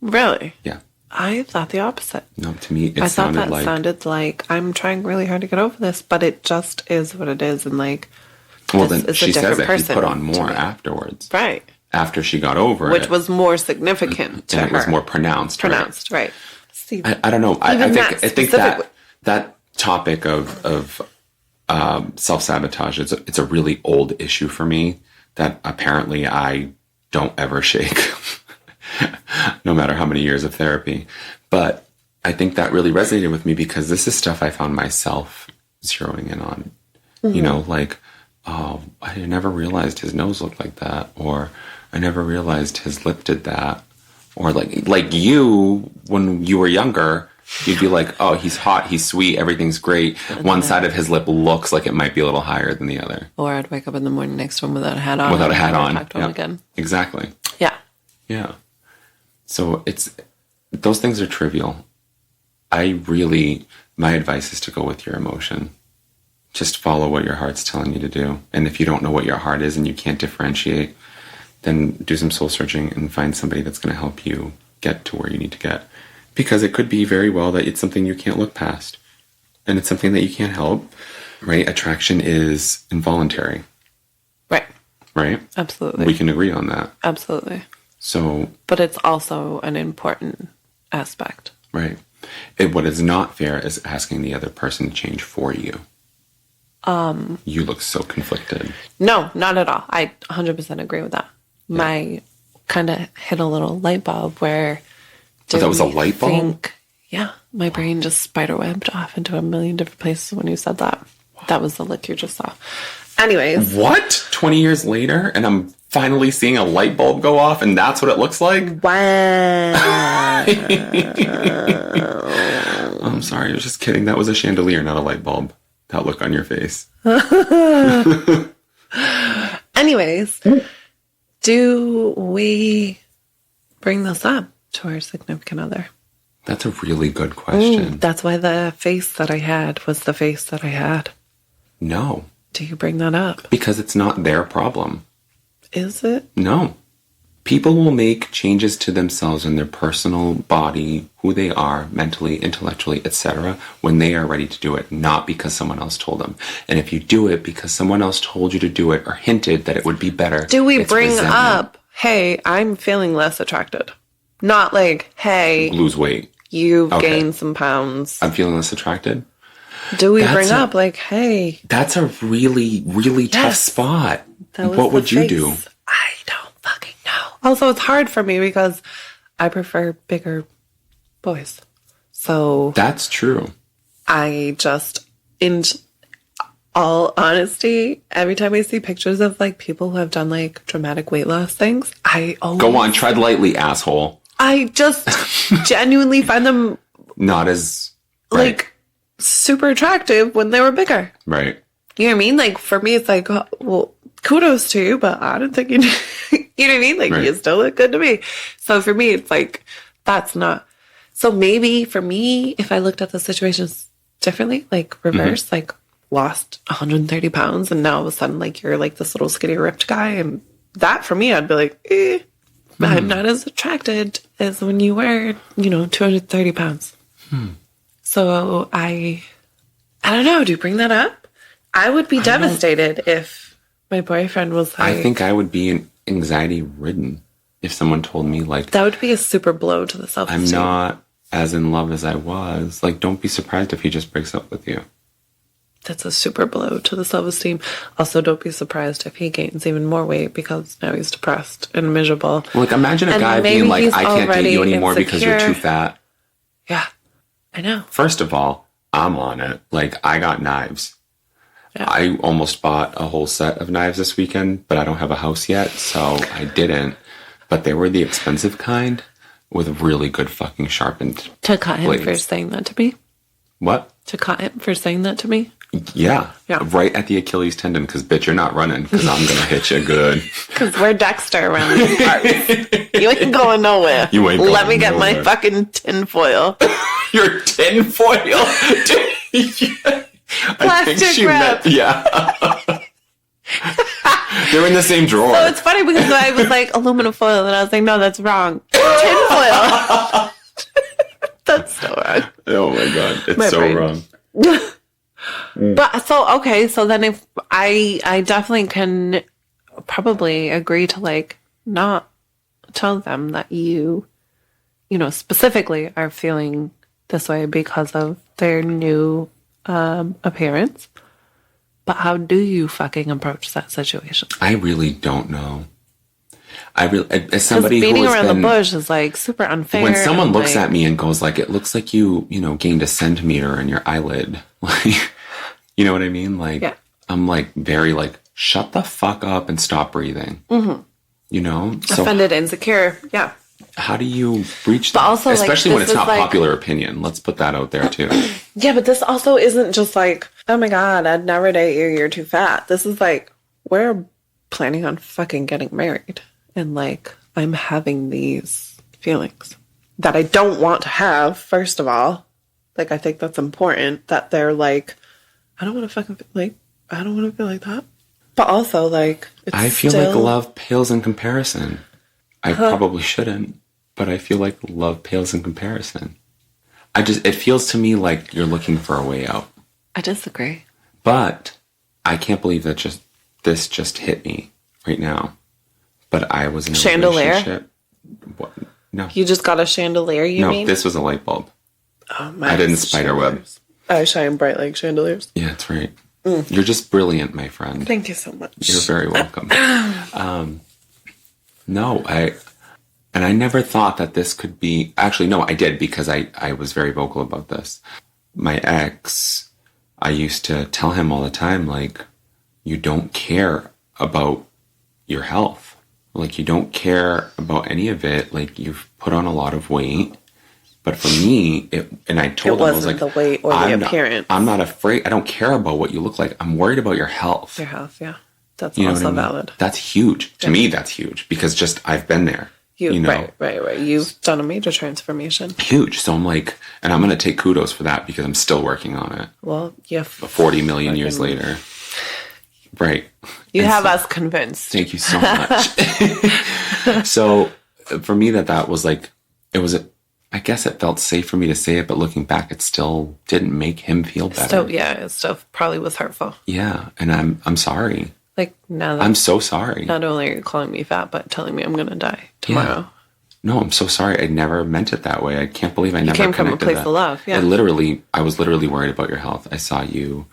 Really? Yeah. I thought the opposite. No, to me it I thought sounded that like... sounded like I'm trying really hard to get over this, but it just is what it is. And like, Well, this then is she a different says that he person put on to more me. afterwards. Right. After she got over Which it. was more significant to and her. it was more pronounced. Pronounced, right. See, I don't know. I even think that topic of self-sabotage, it's a really old issue for me that apparently I don't ever shake, no matter how many years of therapy. But I think that really resonated with me because this is stuff I found myself zeroing in on. Mm-hmm. You know, like, oh, I never realized his nose looked like that, or I never realized his lip did that, or like you, when you were younger, you'd be like, oh, he's hot, he's sweet, everything's great. One side of his lip looks like it might be a little higher than the other. or I'd wake up in the morning next to him without a hat on. Without a hat and on. talk to him again. Exactly. Yeah. Yeah. So those things are trivial. My advice is to go with your emotion. Just follow what your heart's telling you to do. And if you don't know what your heart is and you can't differentiate, then do some soul searching and find somebody that's going to help you get to where you need to get. Because it could be very well that it's something you can't look past. And it's something that you can't help, right? Attraction is involuntary. Right. Right? Absolutely. We can agree on that. Absolutely. So... But it's also an important aspect. Right. What is not fair is asking the other person to change for you. You look so conflicted. No, not at all. I 100% agree with that. Yeah. My kind of hit a little light bulb where... But that was a light bulb? Yeah. My brain just spiderwebbed off into a million different places when you said that. Wow. That was the look you just saw. Anyways. What? 20 years later? And I'm finally seeing a light bulb go off and that's what it looks like? Wow. I'm sorry. I was just kidding. That was a chandelier, not a light bulb. That look on your face. Anyways, do we bring this up to our significant other? That's a really good question. That's why the face that I had was the face that I had. No. Do you bring that up? Because it's not their problem. Is it? No. People will make changes to themselves in their personal body, who they are, mentally, intellectually, etc., when they are ready to do it, not because someone else told them. And if you do it because someone else told you to do it or hinted that it would be better, do we bring resentment. up, hey, I'm feeling less attracted? Not like, hey, Lose weight. You've gained some pounds. I'm feeling less attracted. Do we bring up like, hey? That's a really, really tough spot. What would you do? I don't fucking know. Also, it's hard for me because I prefer bigger boys. So that's true. I just, in all honesty, every time I see pictures of like people who have done like dramatic weight loss things, I always go on, tread lightly, asshole. I just genuinely find them not as like super attractive when they were bigger. Right. You know what I mean? Like for me, it's like, well, kudos to you, but I don't think you, you know what I mean? Like you still look good to me. So for me, it's like, that's not. So maybe for me, if I looked at the situations differently, like reverse, like lost 130 pounds and now all of a sudden like you're like this little skinny ripped guy. And that for me, I'd be like, I'm not as attracted as when you were, 230 pounds. So I don't know. Do you bring that up? I would be devastated if my boyfriend was like... I think I would be anxiety-ridden if someone told me, like... That would be a super blow to the self-esteem. I'm not as in love as I was. Like, don't be surprised if he just breaks up with you. That's a super blow to the self-esteem. Also, don't be surprised if he gains even more weight because now he's depressed and miserable. Like, imagine a guy being like, I can't date you anymore because you're too fat. Yeah, I know. First of all, I'm on it. Like, I got knives. Yeah. I almost bought a whole set of knives this weekend, but I don't have a house yet, so I didn't. But they were the expensive kind with really good fucking sharpened To cut him blades. for saying that to me? What? To cut him for saying that to me? Yeah. Right at the Achilles tendon, because bitch, you're not running, because I'm going to hit you good. Because we're Dexter around these parts. You ain't going nowhere. You ain't going Let me get nowhere. my fucking tinfoil. Your tinfoil? Plastic wrap. They're in the same drawer. So it's funny because I was like aluminum foil and I was like, no, that's wrong. Tinfoil. That's so wrong. Oh my God. It's My so brain. wrong. But so then if I definitely can probably agree to like not tell them that you specifically are feeling this way because of their new appearance. But how do you fucking approach that situation? I really don't know. As somebody beating who has around been, the bush is like super unfair. when someone looks like, at me and goes like, it looks like you gained a centimeter in your eyelid. Like, you know what I mean? Like, yeah. I'm like very like, shut the fuck up and stop breathing. Mm-hmm. So offended, insecure. Yeah. how do you breach that? But also, especially when it's not like, popular opinion. Let's put that out there too. Yeah, but this also isn't just like, oh my God, I'd never date you. You're too fat. This is like, we're planning on fucking getting married. And like, I'm having these feelings that I don't want to have, first of all. Like, I think that's important that they're like, I don't want to fucking, like, I don't want to feel like that. But also, like, it's I feel still... like love pales in comparison. I probably shouldn't, but I feel like love pales in comparison. It feels to me like you're looking for a way out. I disagree. But I can't believe that this just hit me right now. But I was in a Chandelier? relationship. What? No. You just got a chandelier, you mean? No, this was a light bulb. Oh, I didn't spiderweb. I shine bright like chandeliers. Yeah, that's right. You're just brilliant, my friend. Thank you so much. You're very welcome. No, I never thought that this could be... Actually, no, I did, because I was very vocal about this. My ex, I used to tell him all the time, like, you don't care about your health. Like, you don't care about any of it. Like, you've put on a lot of weight. But for me, and I told him, I was like, the weight or the appearance. I'm not afraid. I don't care about what you look like. I'm worried about your health. Your health, yeah. That's You know also what I mean? valid. That's huge. To me, that's huge. Because just, I've been there. You know? Right. You've done a major transformation. Huge. So I'm like, and I'm going to take kudos for that because I'm still working on it. Well, yeah. 40 million years later. Right. You have us convinced. Thank you so much. So for me, that was like, I guess it felt safe for me to say it, but looking back, it still didn't make him feel better. It still probably was hurtful. Yeah. And I'm sorry. Like, now that I'm so sorry. not only are you calling me fat, but telling me I'm going to die tomorrow. Yeah. No, I'm so sorry. I never meant it that way. I can't believe I never came from a connected place that. of love. Yeah. I was literally worried about your health. I saw you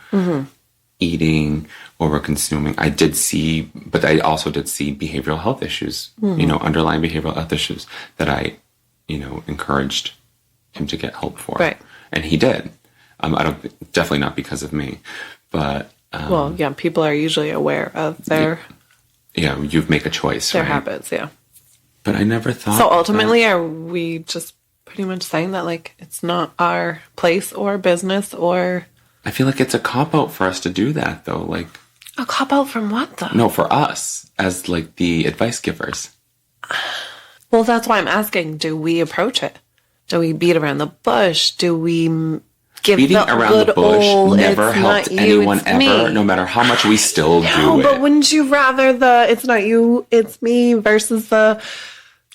eating, over consuming. But I also did see behavioral health issues, underlying behavioral health issues that I, encouraged him to get help for. Right. And he did. Definitely not because of me, but. Well, yeah, people are usually aware of their. Yeah, you make a choice. Their right? habits, yeah. But I never thought. So ultimately, are we just pretty much saying that, like, it's not our place or business or. I feel like it's a cop-out for us to do that, though. Like. A cop-out from what, though? No, for us, as, like, the advice givers. Well, that's why I'm asking, do we approach it? Do we beat around the bush? Do we give Beating the around good the bush old, never it's helped not you, anyone it's ever, me. no matter how much we still do No, it. but wouldn't you rather it's not you, it's me versus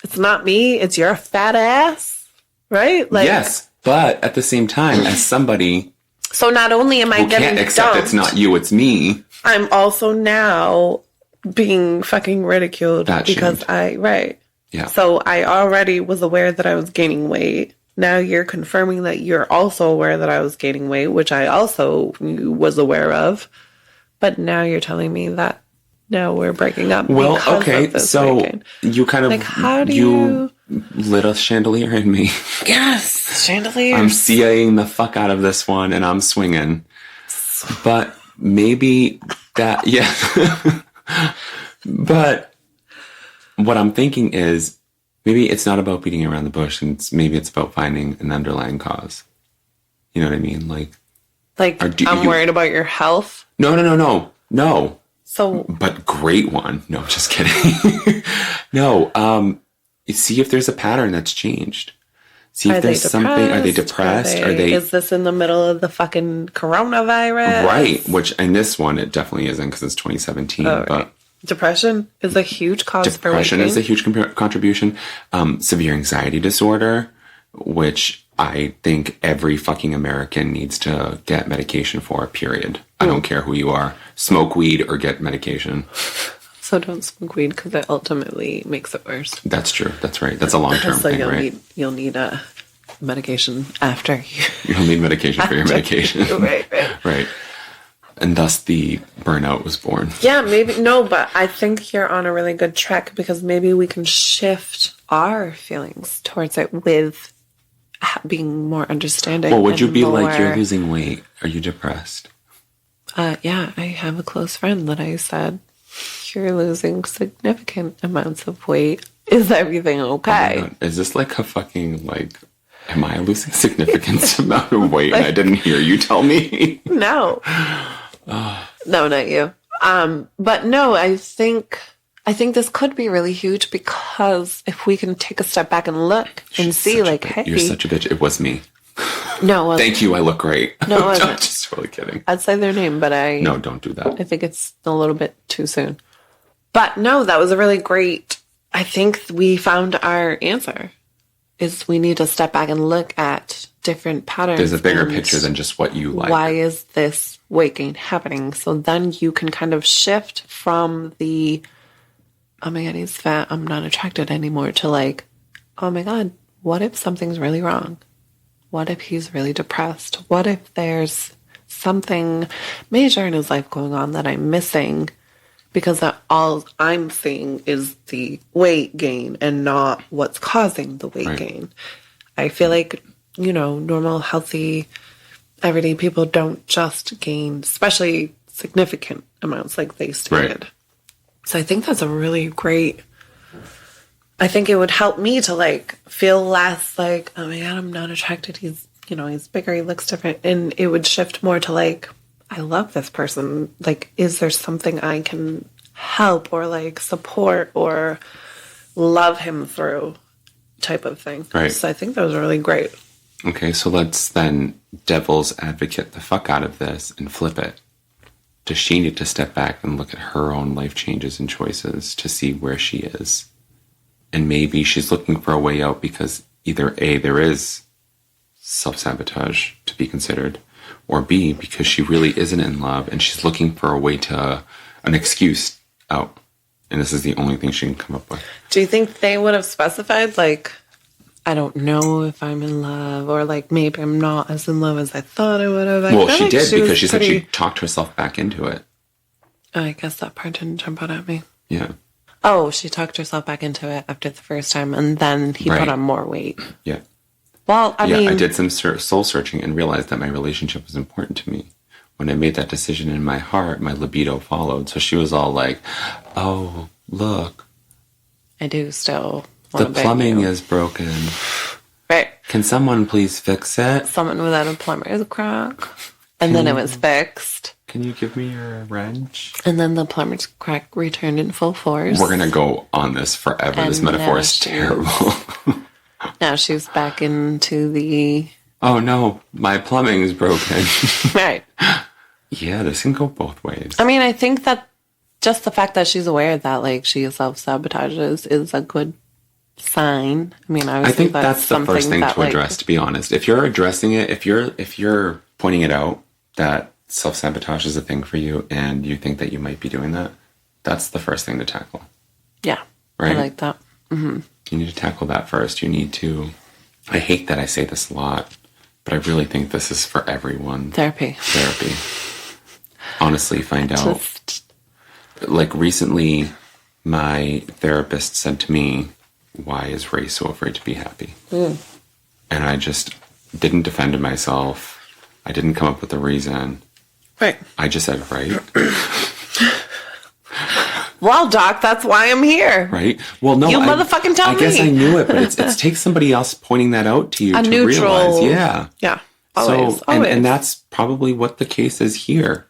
it's not me, it's your fat ass, right? Like, yes, but at the same time, as somebody so not only am I who getting can't accept dumped, it's not you, it's me. I'm also now being fucking ridiculed That because shamed. Yeah. So I already was aware that I was gaining weight. Now you're confirming that you're also aware that I was gaining weight, which I also was aware of. But now you're telling me that now we're breaking up. Well, because okay, of this so weekend. you kind of, Like, how do you lit a chandelier in me. Yes, chandeliers. I'm CAing the fuck out of this one and I'm swinging. But maybe that, yeah. But what I'm thinking is maybe it's not about beating around the bush, and maybe it's about finding an underlying cause. You know what I mean? Like I'm worried about your health. No. So, But great one. No, just kidding. No. You see if there's a pattern that's changed. See if there's something. Are they depressed? Are they? Is this in the middle of the fucking coronavirus? Right. Which in this one it definitely isn't because it's 2017. Oh, right. But depression is a huge cause for weight depression gain. is a huge contribution. Severe anxiety disorder, which I think every fucking American needs to get medication for. Period. I don't care who you are. Smoke weed or get medication. So don't smoke weed because it ultimately makes it worse. That's true. That's right. That's a long-term So thing, right? You'll need a medication after you. You'll need medication for your medication. Right. And thus the burnout was born. Yeah, maybe. No, but I think you're on a really good track because maybe we can shift our feelings towards it with being more understanding. Well, would you be more, like, you're losing weight? Are you depressed? Yeah, I have a close friend that I said, you're losing significant amounts of weight. Is everything okay? Oh my God. Is this like a fucking, like, am I losing significant amount of weight and I didn't hear you tell me? No. No, not you. But no, I think this could be really huge because if we can take a step back and look and see, like, hey, you're such a bitch. It was me. No, it wasn't. Thank you. I look great. No, it wasn't. I'm just really kidding. I'd say their name, but no, don't do that. I think it's a little bit too soon. But no, that was a really great. I think we found our answer. Is we need to step back and look at different patterns. There's a bigger picture than just what you like. Why is this weight gain happening? So then you can kind of shift from the, oh my God, he's fat, I'm not attracted anymore, to like, oh my God, what if something's really wrong? What if he's really depressed? What if there's something major in his life going on that I'm missing? Because all I'm seeing is the weight gain and not what's causing the weight gain. I feel like, normal, healthy, everyday people don't just gain, especially significant amounts like they stated. Right. So I think that's a really great, I think it would help me to like feel less like, oh my God, I'm not attracted. He's, he's bigger, he looks different. And it would shift more to like, I love this person. Like, is there something I can help or like support or love him through type of thing? Right. So I think that was really great. Okay, so let's then devil's advocate the fuck out of this and flip it. Does she need to step back and look at her own life changes and choices to see where she is? And maybe she's looking for a way out because either A, there is self-sabotage to be considered, or B, because she really isn't in love and she's looking for a way to, an excuse out. And this is the only thing she can come up with. Do you think they would have specified, like, I don't know if I'm in love, or like maybe I'm not as in love as I thought I would have? Well, she did because she said she talked herself back into it. I guess that part didn't jump out at me. Yeah. Oh, she talked herself back into it after the first time, and then he put on more weight. Yeah. Well, I mean, I did some soul searching and realized that my relationship was important to me. When I made that decision in my heart, my libido followed. So she was all like, oh, look. I do still The want to plumbing is broken. Right. Can someone please fix it? Someone without a plumber's crack. And then it was fixed. Can you give me your wrench? And then the plumber's crack returned in full force. We're going to go on this forever. This metaphor is terrible. Now she's back into the... Oh, no. My plumbing is broken. Right. Yeah, this can go both ways. I mean, I think that just the fact that she's aware that, like, she self-sabotages is a good sign. I mean, I think that's the first thing to address, to be honest. If you're addressing it, if you're pointing it out that self-sabotage is a thing for you and you think that you might be doing that, that's the first thing to tackle. Yeah. Right? I like that. Mm-hmm. You need to tackle that first. You need to... I hate that I say this a lot, but I really think this is for everyone. Therapy. Honestly, find out. Like recently, my therapist said to me, why is Ray so afraid to be happy? And I just didn't defend myself. I didn't come up with a reason. Right. I just said, right? Well, Doc, that's why I'm here. Right? Well, no. You motherfucking tell me. I guess I knew it, but it takes somebody else pointing that out to you to neutral realize. Yeah. Yeah. Always. And that's probably what the case is here.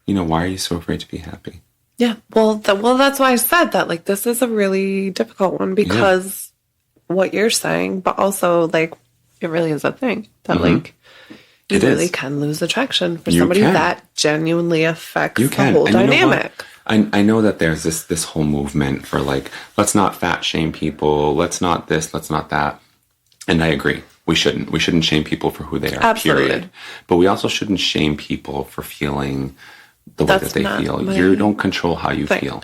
You know, why are you so afraid to be happy? Yeah. Well, that's why I said that. Like, this is a really difficult one because what you're saying, but also, like, it really is a thing that, like, you really can lose attraction for somebody that genuinely affects the whole dynamic. I know that there's this whole movement for, like, let's not fat shame people, let's not this, let's not that. And I agree. We shouldn't shame people for who they are, Absolutely. period. But we also shouldn't shame people for feeling the way that they feel. You don't control how you feel.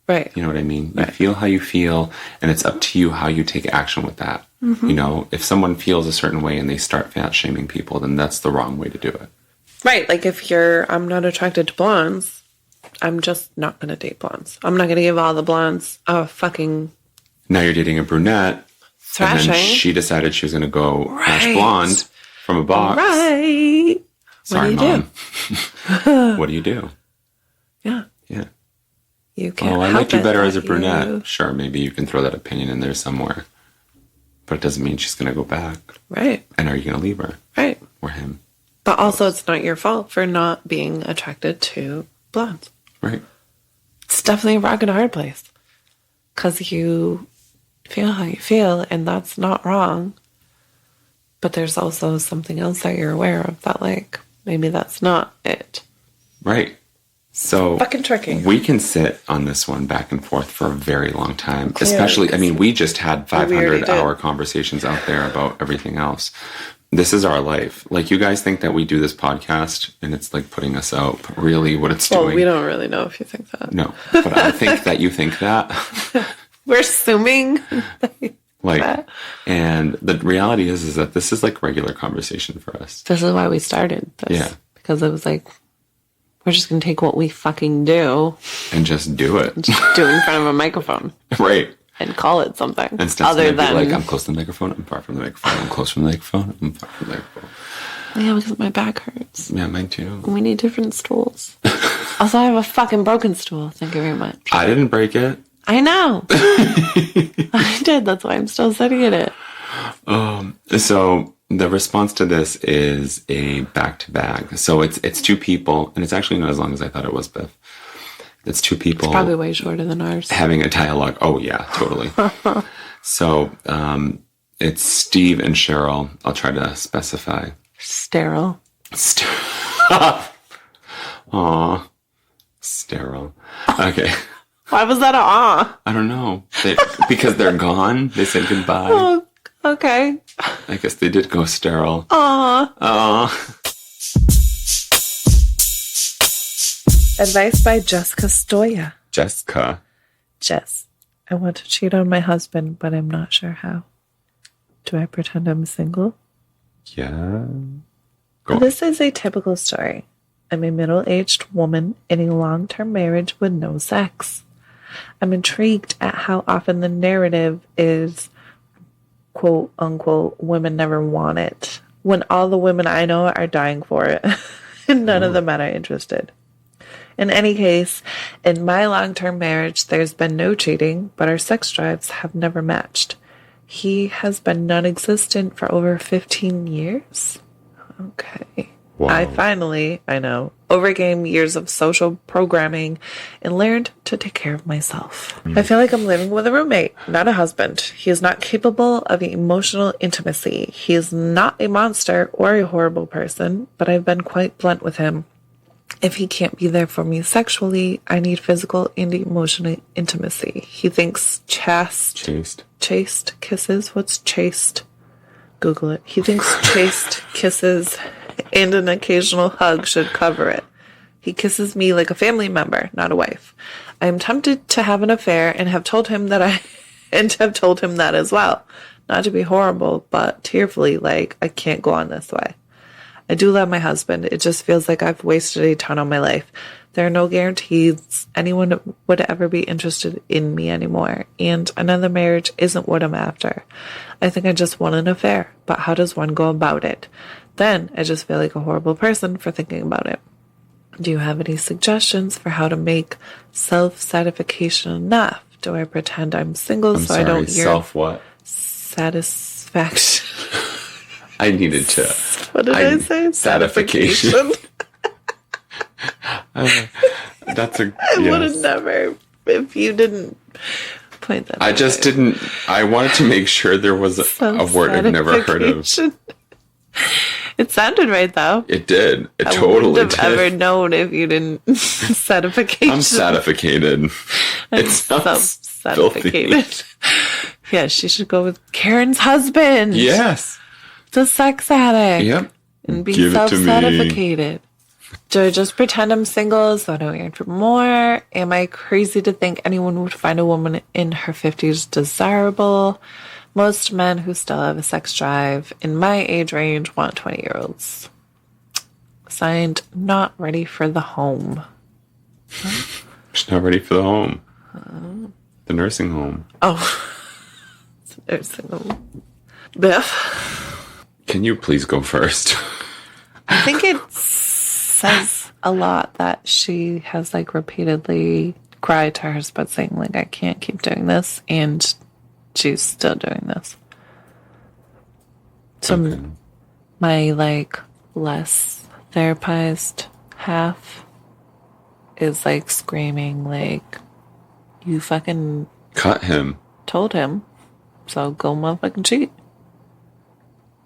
Right. You know what I mean? You feel how you feel, and it's up to you how you take action with that. You know, if someone feels a certain way and they start fat shaming people, then that's the wrong way to do it. Right. Like, if I'm not attracted to blondes, I'm just not going to date blondes. I'm not going to give all the blondes a fucking... Now you're dating a brunette. Thrashing. And then she decided she was going to go hash blonde from a box. Right. Sorry, Mom. What do you do? Yeah. Yeah. You can't I like you better as a you... brunette. Sure, maybe you can throw that opinion in there somewhere. But it doesn't mean she's going to go back. Right. And are you going to leave her? Right. Or him? But also, it's not your fault for not being attracted to blondes. Right. It's definitely a rock and a hard place. Because you feel how you feel, and that's not wrong. But there's also something else that you're aware of that, like, maybe that's not it. Right. So fucking tricky. We can sit on this one back and forth for a very long time. Especially, I mean, we just had 500-hour conversations out there about everything else. This is our life. Like, you guys think that we do this podcast and it's like putting us out. But really, what it's doing... Well, we don't really know if you think that. No, but I think that you think that. We're assuming. Like, and the reality is that this is like regular conversation for us. This is why we started this. Yeah. Because it was like, we're just going to take what we fucking do. And just do it. Just do it in front of a microphone. Right. And call it something. Instead of like, I'm close to the microphone, I'm far from the microphone, I'm close from the microphone, I'm far from the microphone. Yeah, because my back hurts. Yeah, mine too. We need different stools. Also, I have a fucking broken stool. Thank you very much. I didn't break it. I know. I did. That's why I'm still sitting in it. So the response to this is a back-to-back. So it's two people, and it's actually not as long as I thought it was, Biff. It's two people. It's probably way shorter than ours. Having a dialogue. Oh, yeah, totally. So it's Steve and Cheryl. I'll try to specify. Sterile. Aw. Sterile. Okay. Why was that a I don't know. Because they're gone. They said goodbye. Oh, okay. I guess they did go sterile. Aw. Advice by Jessica Stoya. Jessica. Jess, I want to cheat on my husband, but I'm not sure how. Do I pretend I'm single? Yeah. Go on. This is a typical story. I'm a middle-aged woman in a long-term marriage with no sex. I'm intrigued at how often the narrative is, quote unquote, women never want it, when all the women I know are dying for it, and none of the men are interested. In any case, in my long-term marriage, there's been no cheating, but our sex drives have never matched. He has been non-existent for over 15 years. Okay. Wow. I know, overcame years of social programming and learned to take care of myself. I feel like I'm living with a roommate, not a husband. He is not capable of emotional intimacy. He is not a monster or a horrible person, but I've been quite blunt with him. If he can't be there for me sexually, I need physical and emotional intimacy. He thinks chaste kisses. What's chaste? Google it. He thinks chaste kisses and an occasional hug should cover it. He kisses me like a family member, not a wife. I am tempted to have an affair and have told him that as well. Not to be horrible, but tearfully, like, I can't go on this way. I do love my husband. It just feels like I've wasted a ton of my life. There are no guarantees anyone would ever be interested in me anymore. And another marriage isn't what I'm after. I think I just want an affair. But how does one go about it? Then I just feel like a horrible person for thinking about it. Do you have any suggestions for how to make self-satisfaction enough? Do I pretend I'm single I don't yearn? Self what? Satisfaction. I needed to. What did I say? Satisfaction. That's a. I would have never, if you didn't point that out. I just didn't. I wanted to make sure there was a word I've never heard of. It sounded right, though. It did. It I totally wouldn't did. have ever known if you didn't. Satification. I'm satificated. It sounds satificated. Yeah, she should go with Karen's husband. Yes. The sex addict. Yep. And be Give it to me. self-satificated. Do I just pretend I'm single so I don't yearn for more? Am I crazy to think anyone would find a woman in her 50s desirable? Most men who still have a sex drive in my age range want 20-year-olds. Signed, not ready for the home. She's not ready for the home. The nursing home. Oh. It's a nursing home. Biff? Can you please go first? I think it says a lot that she has like repeatedly cried to her husband saying like, I can't keep doing this, and she's still doing this. So Okay. my like less therapized half is like screaming like, you fucking Cut him. told him, so go motherfucking cheat.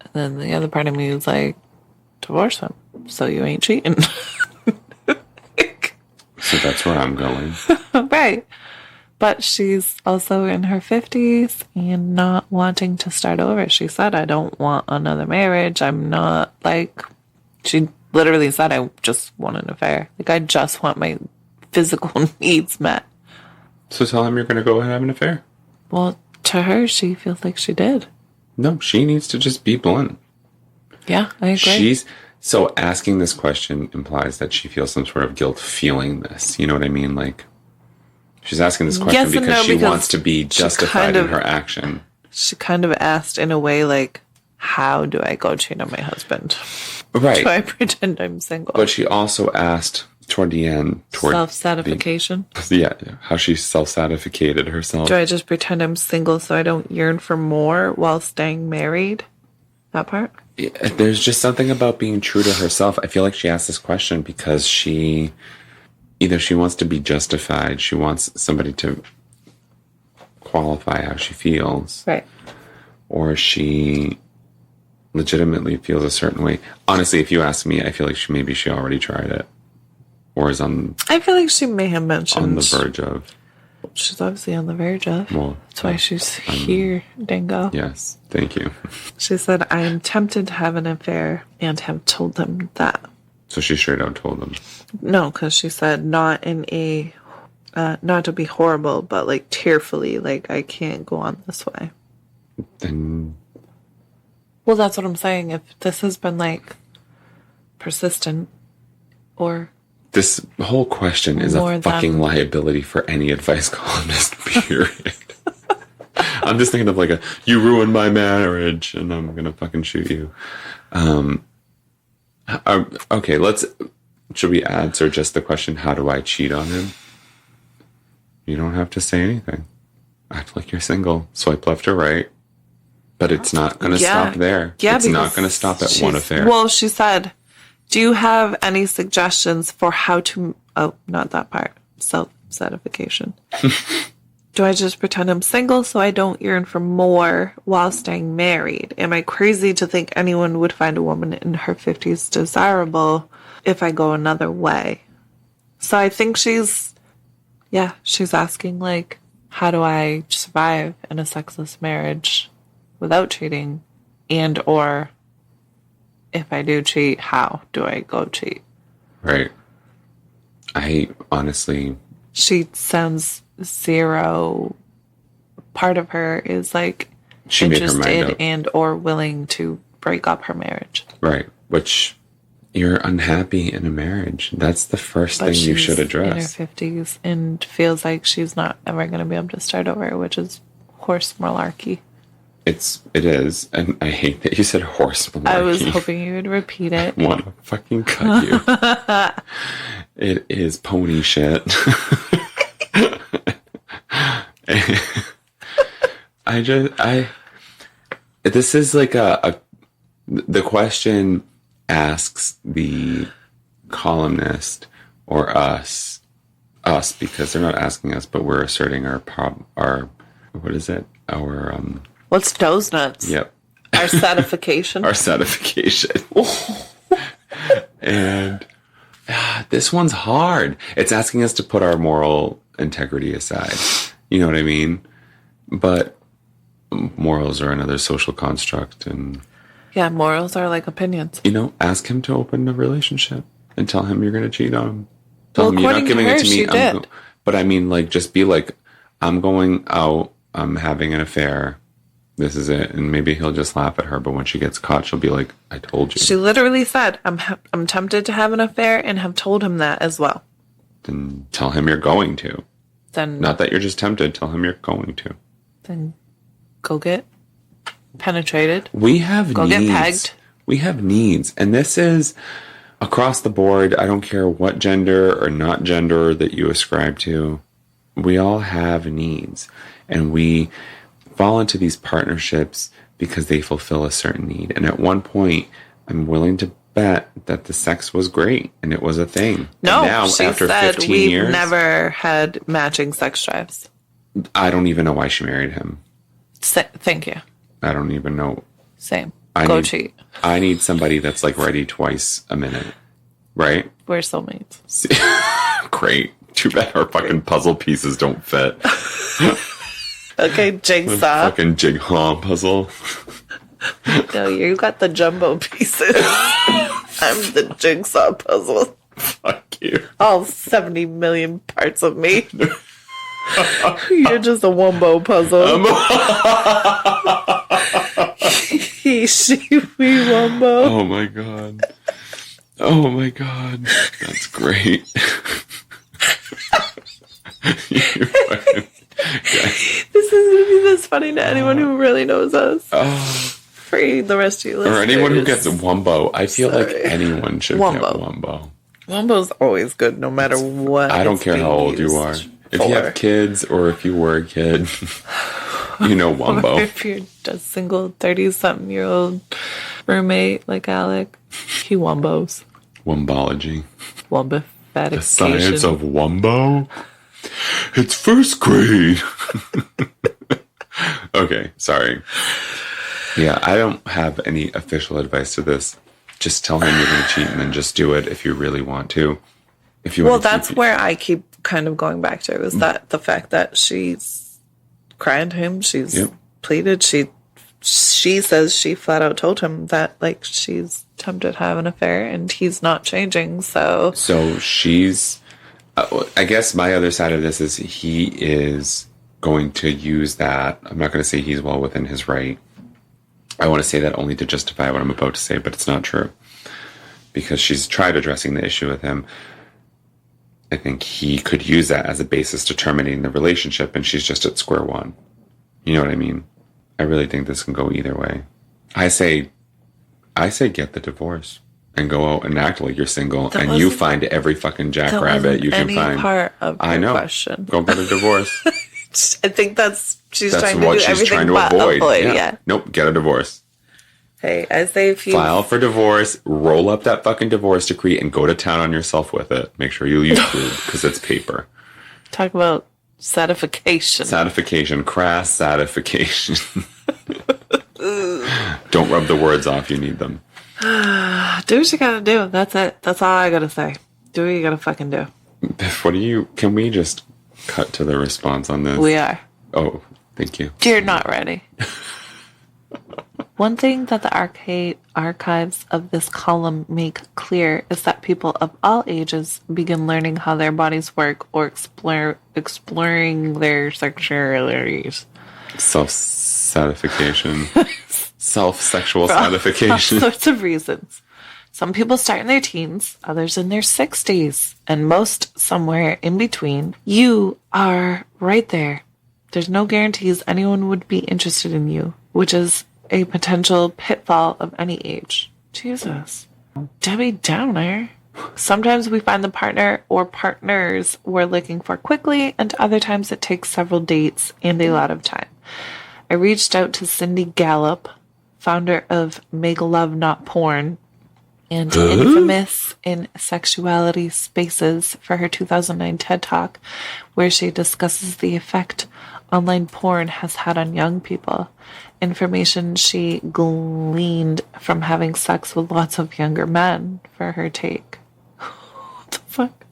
And then the other part of me is like, divorce him, so you ain't cheating. So that's where I'm going. Right. But she's also in her 50s and not wanting to start over. She said, I don't want another marriage. I'm not like, she literally said, I just want an affair. Like, I just want my physical needs met. So tell him you're going to go and have an affair. Well, to her, she feels like she did. No, she needs to just be blunt. Yeah, I agree. So asking this question implies that she feels some sort of guilt feeling this. You know what I mean? Like, she's asking this question Yes and because no, she because wants to be she justified kind in of- her action. She kind of asked in a way like, how do I go cheat on my husband? Right. Do I pretend I'm single? But she also asked toward the end, Self-satisfaction? yeah, how she self-satisficated herself. Do I just pretend I'm single so I don't yearn for more while staying married? That part? Yeah, there's just something about being true to herself. I feel like she asked this question because she wants to be justified, she wants somebody to qualify how she feels, Right. or she legitimately feels a certain way. Honestly, if you ask me, I feel like maybe she already tried it, or is on I feel like she may have mentioned the verge of. She's obviously on the verge of. Well, that's why she's here, Dingo. Yes, thank you. She said, I am tempted to have an affair and have told them that. So she straight out told them. No, because she said not in a, not to be horrible, but like tearfully, like I can't go on this way. Then. Well, that's what I'm saying. If this has been like persistent or. This whole question is a fucking liability for any advice columnist, period. I'm just thinking of like you ruined my marriage and I'm going to fucking shoot you. Okay, should we answer just the question, how do I cheat on him? You don't have to say anything. Act like you're single. Swipe left or right. But it's not going to stop there. Yeah, it's not going to stop at one affair. Well, she said, do you have any suggestions for how to... Oh, not that part. Self-certification. Do I just pretend I'm single so I don't yearn for more while staying married? Am I crazy to think anyone would find a woman in her 50s desirable if I go another way? So I think she's asking, like, how do I survive in a sexless marriage without cheating? And or if I do cheat, how do I go cheat? Right. I honestly... She sounds zero. Part of her is like she interested and or willing to break up her marriage. Right. Which you're unhappy in a marriage. That's the first thing you should address. In her 50s and feels like she's not ever going to be able to start over, which is horse malarkey. It is, and I hate that you said horse malarkey. I was hoping you would repeat it. I want to fucking cut you. It is pony shit. This is like the question asks the columnist or us because they're not asking us, but we're asserting our what is it? Our what's toes nuts? Yep. Our certification. Our certification. And this one's hard. It's asking us to put our moral integrity aside. You know what I mean? But morals are another social construct, and yeah, morals are like opinions. Ask him to open a relationship and tell him you're going to cheat on him. Tell him you're not giving it to me. But I mean, like, just be like, I'm going out. I'm having an affair. This is it. And maybe he'll just laugh at her. But when she gets caught, she'll be like, I told you. She literally said, I'm tempted to have an affair and have told him that as well. Then tell him you're going to. Then not that you're just tempted. Tell him you're going to. Then go get penetrated. We have go needs. Get pegged. We have needs. And this is across the board. I don't care what gender or not gender that you ascribe to. We all have needs. And we fall into these partnerships because they fulfill a certain need. And at one point, I'm willing to bet that the sex was great and it was a thing. No, and now, she after said 15 we've years, never had matching sex drives. I don't even know why she married him. Thank you. I don't even know. Same. Cheat. I need somebody that's like ready twice a minute. Right? We're soulmates. Great. Too bad our fucking puzzle pieces don't fit. Okay, jigsaw. Fucking jigsaw puzzle. No, you got the jumbo pieces. I'm the jigsaw puzzle. Fuck you. All 70 million parts of me. You're just a wombo puzzle. He, she, we, wombo. Oh my god. Oh my god. That's great. This is going to be this funny to anyone who really knows us. For the rest of you listeners. Or anyone who gets wombo. I feel like anyone should get wombo. Wombo's always good, no matter what. I don't care how old you are. If you have kids or if you were a kid, you know wombo. Or if you're a single 30-something-year-old roommate like Alec, he wombos. Wombology. Wombifatication. The science of wombo? It's first grade. Okay, sorry. Yeah, I don't have any official advice to this. Just tell him you're going to cheat and then just do it if you really want to. If you well, that's where I keep kind of going back to is that the fact that she's crying to him, she's pleaded, she says she flat out told him that like she's tempted to have an affair and he's not changing. So she's, I guess my other side of this is he is going to use that. I'm not going to say he's well within his right. I want to say that only to justify what I'm about to say, but it's not true. Because she's tried addressing the issue with him. I think he could use that as a basis to terminating the relationship, and she's just at square one. You know what I mean? I really think this can go either way. I say get the divorce and go out and act like you're single, and you find every fucking jackrabbit you can find. Part of I know. Question. Go get a divorce. I think she's trying to what do she's everything trying to but avoid. Yeah. Nope. Get a divorce. Hey, I say if you file for divorce, roll up that fucking divorce decree, and go to town on yourself with it. Make sure you use food because it's paper. Talk about satification. Satification, crass satification. Don't rub the words off. You need them. Do what you gotta do. That's it. That's all I gotta say. Do what you gotta fucking do. Biff, can we just cut to the response on this? We are. Oh, thank you. You're not ready. One thing that the archives of this column make clear is that people of all ages begin learning how their bodies work or exploring their sexualities. Self-satification. Self-sexual satification. All sorts of reasons. Some people start in their teens, others in their 60s, and most somewhere in between. You are right there. There's no guarantees anyone would be interested in you, which is a potential pitfall of any age. Jesus. Debbie Downer. Sometimes we find the partner or partners we're looking for quickly, and other times it takes several dates and a lot of time. I reached out to Cindy Gallup, founder of Make Love Not Porn, and infamous in sexuality spaces, for her 2009 TED Talk, where she discusses the effect online porn has had on young people. Information she gleaned from having sex with lots of younger men, for her take. What the fuck?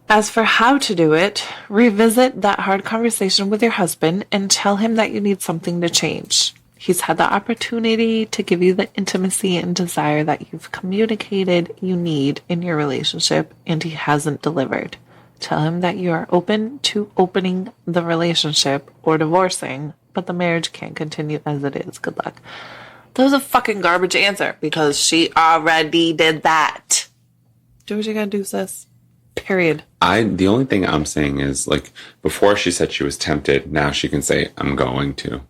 As for how to do it, revisit that hard conversation with your husband and tell him that you need something to change. He's had the opportunity to give you the intimacy and desire that you've communicated you need in your relationship, and he hasn't delivered. Tell him that you are open to opening the relationship or divorcing, but the marriage can't continue as it is. Good luck. That was a fucking garbage answer because she already did that. Do what you gotta do, sis. Period. The only thing I'm saying is, like, before she said she was tempted, now she can say, I'm going to.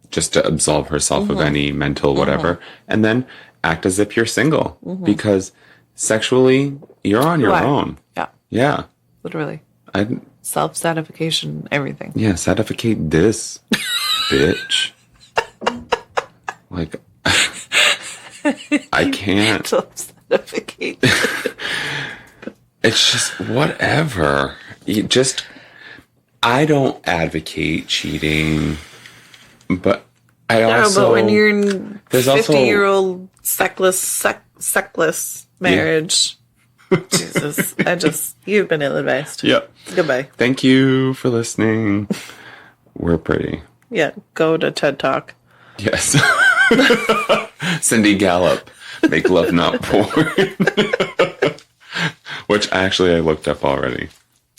Just to absolve herself of any mental whatever. And then act as if you're single. Because sexually, you're on your own. Yeah. Yeah. Literally. Self-satification, everything. Yeah, satificate this, bitch. Like, I can't. Self-satificate. It's just whatever. I don't advocate cheating, but I also... No, but when you're in 50-year-old sexless marriage... Jesus, you've been ill-advised. Yep. Goodbye. Thank you for listening. We're pretty. Yeah, go to TED Talk. Yes. Cindy Gallup, Make Love Not Porn. Which actually I looked up already.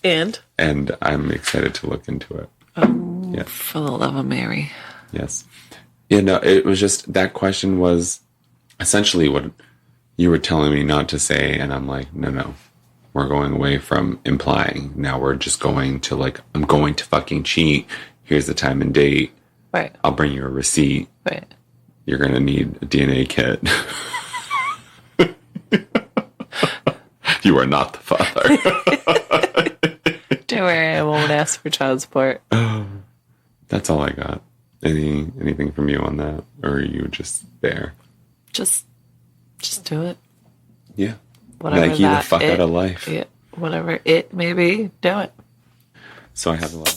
And I'm excited to look into it. Oh, yeah. For the love of Mary. Yes. Yeah, no, it was just, that question was essentially what you were telling me not to say, and I'm like, no. We're going away from implying. Now we're just going to, like, I'm going to fucking cheat. Here's the time and date. Right. I'll bring you a receipt. Right. You're going to need a DNA kit. You are not the father. Don't worry, I won't ask for child support. That's all I got. Anything from you on that? Or are you just there? Just do it. Yeah. Whatever Nike the fuck out of life. Yeah, whatever it may be, do it. So I have a lot.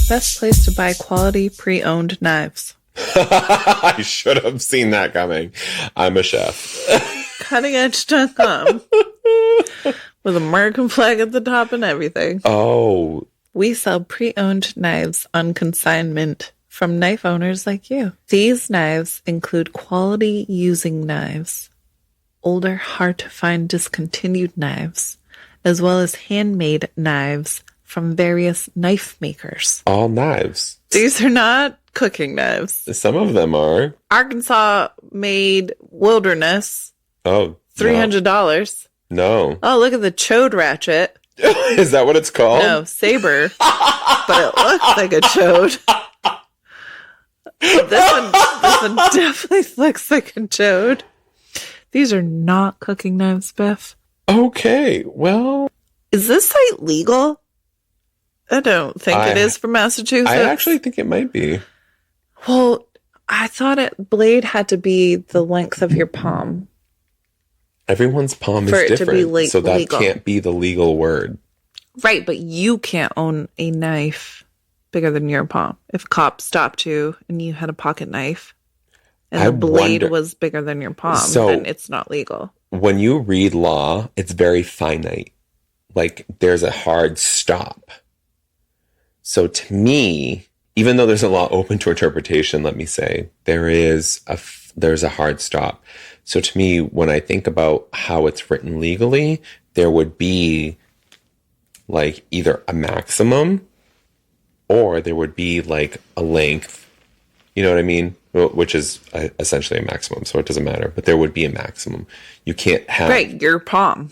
Best place to buy quality pre-owned knives. I should have seen that coming. I'm a chef. Cuttingedge.com. With American flag at the top and everything. Oh. We sell pre-owned knives on consignment from knife owners like you. These knives include quality using knives, older, hard-to-find discontinued knives, as well as handmade knives from various knife makers. All knives. These are not cooking knives. Some of them are. Arkansas made Wilderness. Oh. $300. No. Oh, look at the chode ratchet. Is that what it's called? No, saber. But it looks like a chode. This one definitely looks like a chode. These are not cooking knives, Biff. Okay, well... Is this site legal? I don't think it is for Massachusetts. I actually think it might be. Well, I thought blade had to be the length of your palm. Everyone's palm For is it to different, be so that legal. can't be the legal word. Right, but you can't own a knife bigger than your palm. If a cop stopped you and you had a pocket knife and the blade was bigger than your palm, then it's not legal. When you read law, it's very finite. Like, there's a hard stop. So to me, even though there's a law open to interpretation, let me say, there's a hard stop. So to me, when I think about how it's written legally, there would be like either a maximum or there would be like a length, you know what I mean? Which is essentially a maximum, so it doesn't matter. But there would be a maximum. You can't have... Right, your palm.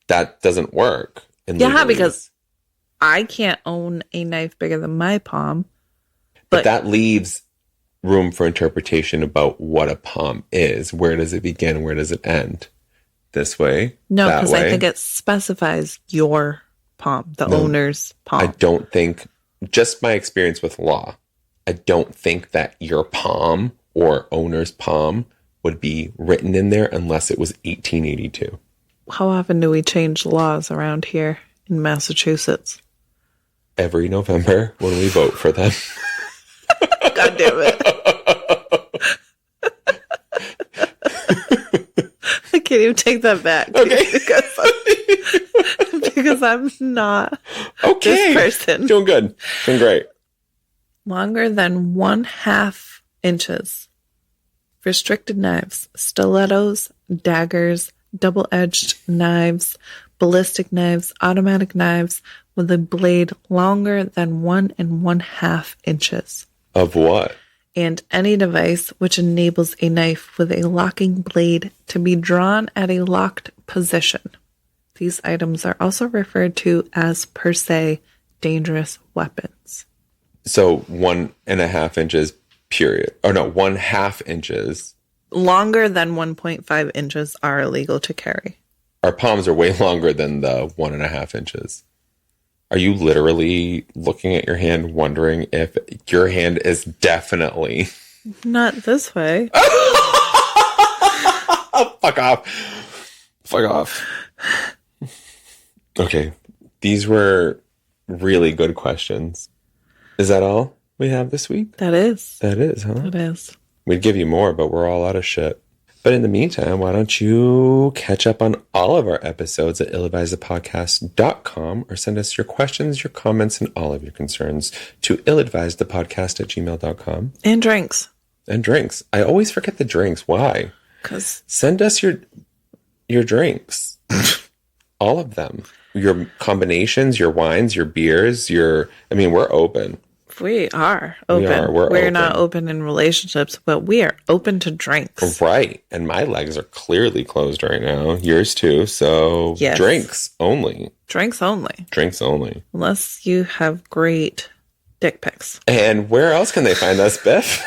That doesn't work. Yeah, because I can't own a knife bigger than my palm. But that leaves room for interpretation about what a palm is. Where does it begin? Where does it end? This way? No, because I think it specifies your palm, the owner's palm. I don't think, just my experience with law, I don't think that your palm or owner's palm would be written in there unless it was 1882. How often do we change laws around here in Massachusetts? Every November when we vote for them. God damn it. I can't even take that back. Okay. Because I'm not this person. Doing good. Doing great. Longer than 1/2 inches. Restricted knives, stilettos, daggers, double-edged knives, ballistic knives, automatic knives with a blade longer than 1 1/2 inches. Of what? And any device which enables a knife with a locking blade to be drawn at a locked position. These items are also referred to as, per se, dangerous weapons. So 1 1/2 inches, period. Or no, 1/2 inches. Longer than 1.5 inches are illegal to carry. Our palms are way longer than the 1 1/2 inches. Are you literally looking at your hand wondering if your hand is definitely... Not this way. Fuck off. Fuck off. Okay. These were really good questions. Is that all we have this week? That is. That is, huh? It is. We'd give you more, but we're all out of shit. But in the meantime, why don't you catch up on all of our episodes at illadvisedthepodcast.com or send us your questions, your comments, and all of your concerns to illadvisedthepodcast@gmail.com. And drinks. And drinks. I always forget the drinks. Why? Because send us your drinks. All of them. Your combinations, your wines, your beers, we're open. we are open. We're We're open. not open in relationships, but we are open to drinks. Right. And my legs are clearly closed right now. Yours too. So Yes. Drinks only. Drinks only. Drinks only. Unless you have great dick pics. And where else can they find us, Biff?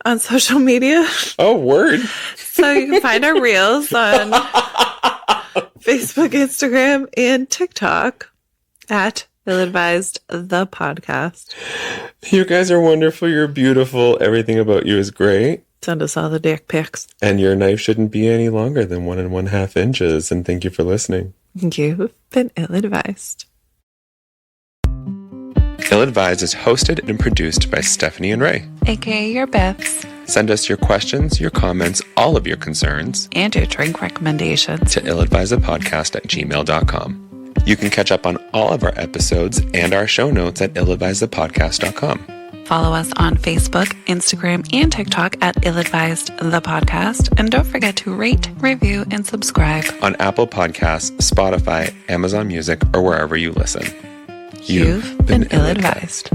On social media. Oh, word. So you can find our reels on Facebook, Instagram, and TikTok at Ill-Advised the Podcast. You guys are wonderful. You're beautiful. Everything about you is great. Send us all the dick pics. And your knife shouldn't be any longer than 1 1/2 inches. And thank you for listening. You've been ill-advised. Ill-Advised is hosted and produced by Stephanie and Ray. AKA your Biffs. Send us your questions, your comments, all of your concerns. And your drink recommendations. To illadvisedthepodcast@gmail.com. You can catch up on all of our episodes and our show notes at illadvisedthepodcast.com. Follow us on Facebook, Instagram, and TikTok at Ill-Advised the Podcast. And don't forget to rate, review, and subscribe on Apple Podcasts, Spotify, Amazon Music, or wherever you listen. You've been ill-advised.